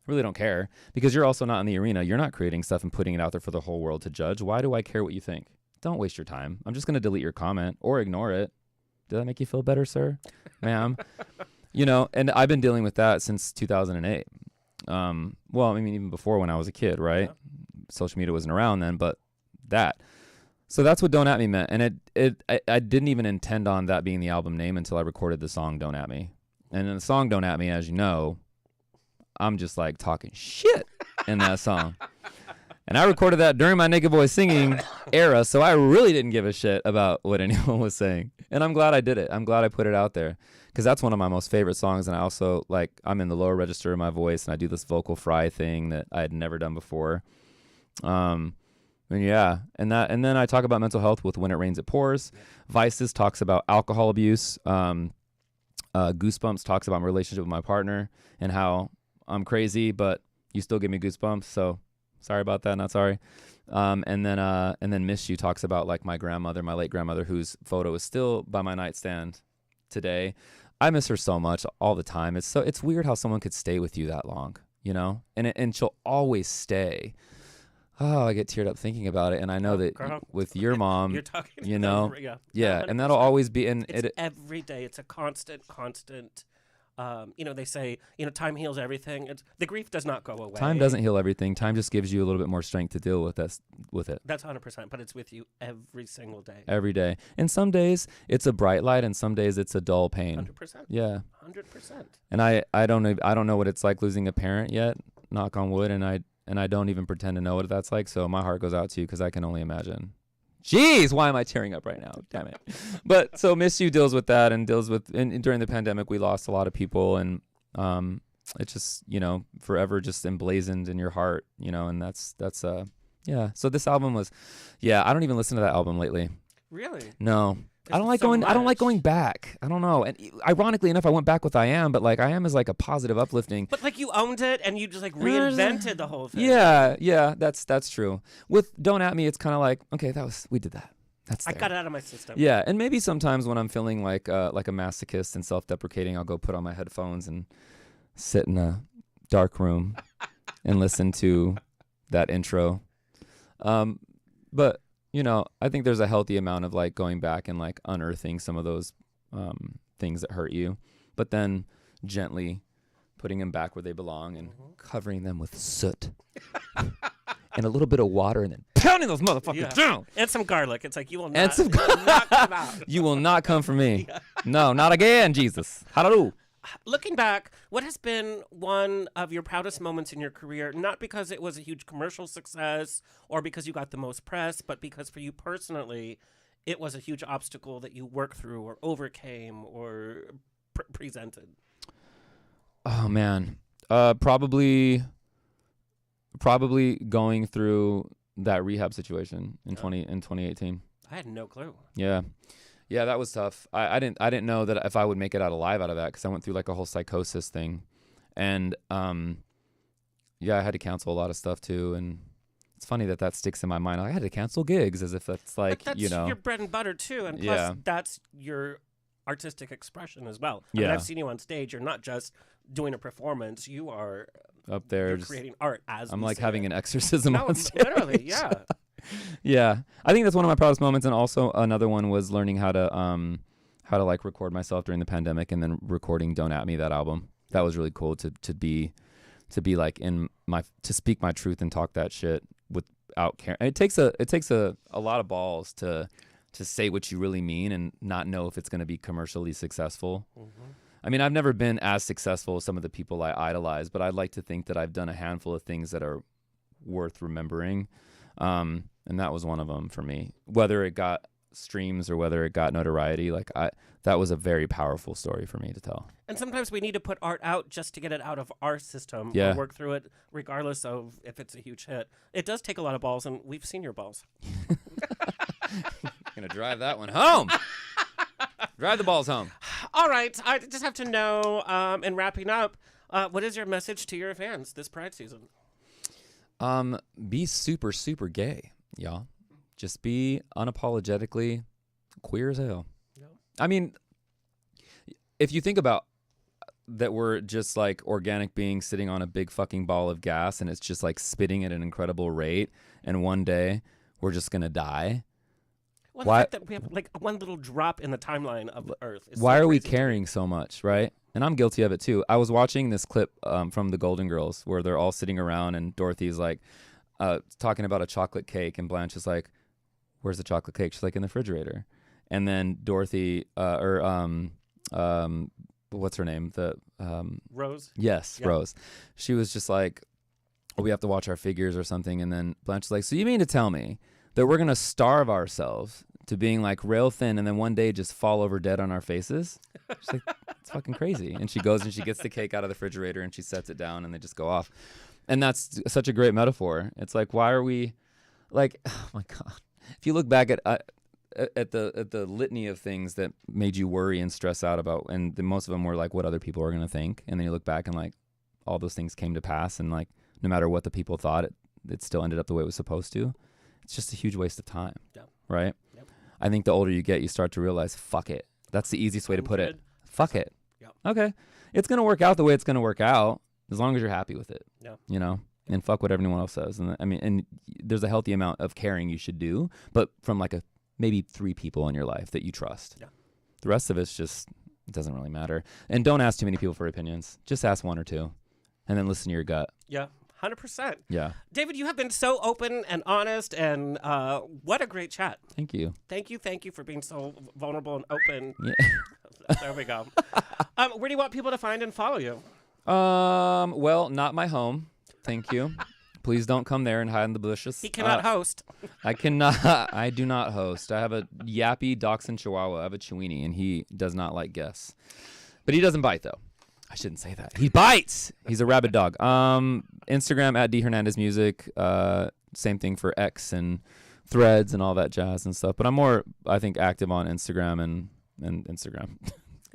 really don't care, because you're also not in the arena. You're not creating stuff and putting it out there for the whole world to judge. Why do I care what you think? Don't waste your time. I'm just going to delete your comment or ignore it. Did that make you feel better, sir? Ma'am? You know, and I've been dealing with that since 2008. Well, I mean, even before, when I was a kid, right? Yeah. Social media wasn't around then, but that. So that's what Don't At Me meant. And I didn't even intend on that being the album name until I recorded the song Don't At Me. And in the song Don't At Me, as you know, I'm just like talking shit in that song. And I recorded that during my naked voice singing era, so I really didn't give a shit about what anyone was saying. And I'm glad I did it. I'm glad I put it out there, because that's one of my most favorite songs. And I also, like, I'm in the lower register of my voice, and I do this vocal fry thing that I had never done before. And yeah, and then I talk about mental health with When It Rains, It Pours. Vices talks about alcohol abuse. Goosebumps talks about my relationship with my partner and how I'm crazy, but you still give me goosebumps. So sorry about that, not sorry. And then Miss You talks about, like, my grandmother, my late grandmother, whose photo is still by my nightstand today. I miss her so much all the time. It's weird how someone could stay with you that long, you know, and she'll always stay. Oh, I get teared up thinking about it, and I know that with your mom, you're talking, you know, yeah, and that'll always be. And it's every day. It's a constant they say, time heals everything. The grief does not go away. Time doesn't heal everything. Time just gives you a little bit more strength to deal with it. That's 100%, but it's with you every single day. Every day. And some days it's a bright light, and some days it's a dull pain. 100%. Yeah. 100%. And I don't know what it's like losing a parent yet. Knock on wood, and I don't even pretend to know what that's like. So my heart goes out to you because I can only imagine. Jeez, why am I tearing up right now? Damn it. But so Miss You deals with that and deals with, and during the pandemic, we lost a lot of people, and it's just, forever just emblazoned in your heart, and that's yeah. So this album was, I don't even listen to that album lately. Really? No. I don't like going back. I don't know. And ironically enough, I went back with I Am, but like I Am is like a positive, uplifting. But like you owned it and you just like reinvented the whole thing. Yeah, that's true. With Don't At Me, it's kind of like, okay, we did that. I got it out of my system. Yeah, and maybe sometimes when I'm feeling like a masochist and self-deprecating, I'll go put on my headphones and sit in a dark room and listen to that intro. But I think there's a healthy amount of like going back and like unearthing some of those things that hurt you, but then gently putting them back where they belong and covering them with soot and a little bit of water and then pounding those motherfuckers down. And some garlic. It's like you will not come out. You will not come for me. No, not again, Jesus. Hallelujah. Looking back, what has been one of your proudest moments in your career, not because it was a huge commercial success or because you got the most press, but because for you personally, it was a huge obstacle that you worked through or overcame or presented? Oh, man. Probably going through that rehab situation in 2018. I had no clue. Yeah, that was tough. I didn't know that if I would make it out alive out of that because I went through like a whole psychosis thing, and I had to cancel a lot of stuff too. And it's funny that sticks in my mind. I had to cancel gigs as if that's like, but that's your bread and butter too, and plus that's your artistic expression as well. I mean, I've seen you on stage. You're not just doing a performance. You are up there, you're creating art as I'm like having an exorcism on stage. Literally, yeah. Yeah, I think that's one of my proudest moments, and also another one was learning how to like record myself during the pandemic, and then recording "Don't At Me," that album. That was really cool to be like to speak my truth and talk that shit without caring. It takes a lot of balls to say what you really mean and not know if it's going to be commercially successful. Mm-hmm. I mean, I've never been as successful as some of the people I idolize, but I'd like to think that I've done a handful of things that are worth remembering. And that was one of them for me. Whether it got streams or whether it got notoriety, that was a very powerful story for me to tell. And sometimes we need to put art out just to get it out of our system. Yeah. Or work through it, regardless of if it's a huge hit. It does take a lot of balls, and we've seen your balls. Gonna drive that one home. Drive the balls home. All right. I just have to know, in wrapping up, what is your message to your fans this Pride season? Be super, super gay, y'all. Just be unapologetically queer as hell. Yep. I mean, if you think about that, we're just like organic beings sitting on a big fucking ball of gas, and it's just like spitting at an incredible rate, and one day we're just gonna die. Well, the fact that we have like one little drop in the timeline of the Earth is why so are we crazy caring so much, right? And I'm guilty of it too. I was watching this clip from the Golden Girls where they're all sitting around and Dorothy's like talking about a chocolate cake, and Blanche is like, "Where's the chocolate cake?" She's like, "In the refrigerator." And then Dorothy what's her name? Rose? Yes, yeah. Rose. She was just like, "Oh, we have to watch our figures or something." And then Blanche is like, "So you mean to tell me that we're going to starve ourselves to being like rail thin and then one day just fall over dead on our faces?" She's like, "It's fucking crazy." And she goes and she gets the cake out of the refrigerator and she sets it down and they just go off. And that's such a great metaphor. It's like, why are we like, oh my God. If you look back at the litany of things that made you worry and stress out about, and most of them were like what other people are going to think. And then you look back and like all those things came to pass, and like no matter what the people thought, it still ended up the way it was supposed to. It's just a huge waste of time. Yeah. Right? Yep. I think the older you get, you start to realize, fuck it. That's the easiest way to put it. Fuck it. Yep. Okay. It's going to work out the way it's going to work out as long as you're happy with it. Yeah. You know? And fuck what everyone else says. And I mean, and there's a healthy amount of caring you should do, but from like maybe 3 people in your life that you trust. Yeah. The rest of it's just, it doesn't really matter. And don't ask too many people for opinions. Just ask one or two, and then listen to your gut. Yeah. 100%. Yeah. David, you have been so open and honest, and what a great chat. Thank you. Thank you for being so vulnerable and open. Yeah. There we go. Where do you want people to find and follow you? Well, not my home. Thank you. Please don't come there and hide in the bushes. He cannot host. I cannot. I do not host. I have a yappy dachshund chihuahua. I have a Chiweenie, and he does not like guests. But he doesn't bite, though. I shouldn't say that. He bites. He's a rabid dog. Instagram at D Hernandez Music. Same thing for X and Threads and all that jazz and stuff. But I'm more, I think, active on Instagram and Instagram,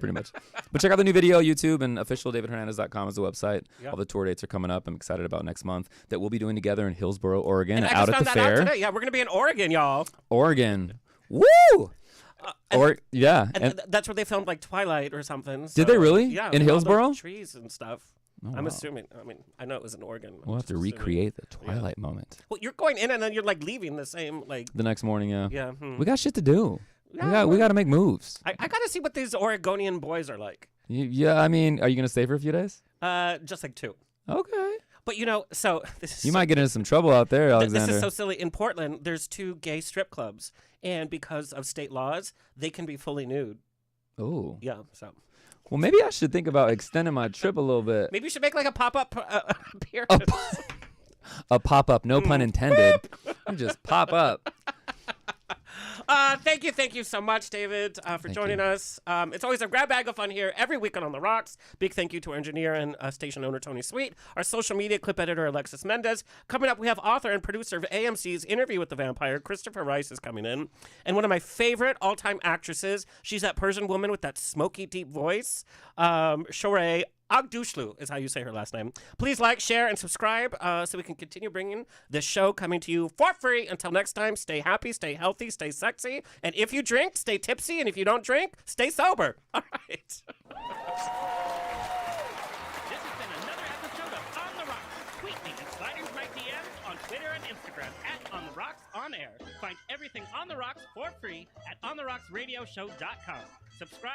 pretty much. But check out the new video, YouTube, and officialdavidhernandez.com is the website. Yep. All the tour dates are coming up. I'm excited about next month that we'll be doing together in Hillsboro, Oregon, And I out just at the found that out fair. today. Yeah, we're going to be in Oregon, y'all. Oregon. Woo! Yeah. And that's where they filmed like Twilight or something. Did they so, really? Yeah. In with all the Hillsboro? trees and stuff. Oh, I'm wow. assuming. I mean, I know it was in Oregon. We'll have to recreate the Twilight moment. Well, you're going in and then you're like leaving the same like. The next morning, yeah. Yeah. We got shit to do. Yeah, we got to make moves. I got to see what these Oregonian boys are like. Yeah, I mean, are you going to stay for a few days? Just like 2. Okay. But so this is You might get into some trouble out there, Alexander. This is so silly. In Portland, there's 2 gay strip clubs, and because of state laws, they can be fully nude. Oh. Yeah, so Well, maybe I should think about extending my trip a little bit. maybe you should make like a pop-up appearance. A pop-up, no pun intended. You just pop up. Thank you so much, David, for joining us. It's always a grab bag of fun here every weekend on The Rocks. Big thank you to our engineer and station owner, Tony Sweet, our social media clip editor, Alexis Mendez. Coming up, we have author and producer of AMC's Interview with the Vampire, Christopher Rice, is coming in. And one of my favorite all-time actresses, she's that Persian woman with that smoky, deep voice, Shorey Agdushlu is how you say her last name. Please like, share, and subscribe so we can continue bringing this show coming to you for free. Until next time, stay happy, stay healthy, stay sexy. And if you drink, stay tipsy. And if you don't drink, stay sober. All right. This has been another episode of On the Rocks. Tweet me and slide into my DMs on Twitter and Instagram at On the Rocks On Air. Find everything On the Rocks for free at OnTheRocksRadioshow.com. Subscribe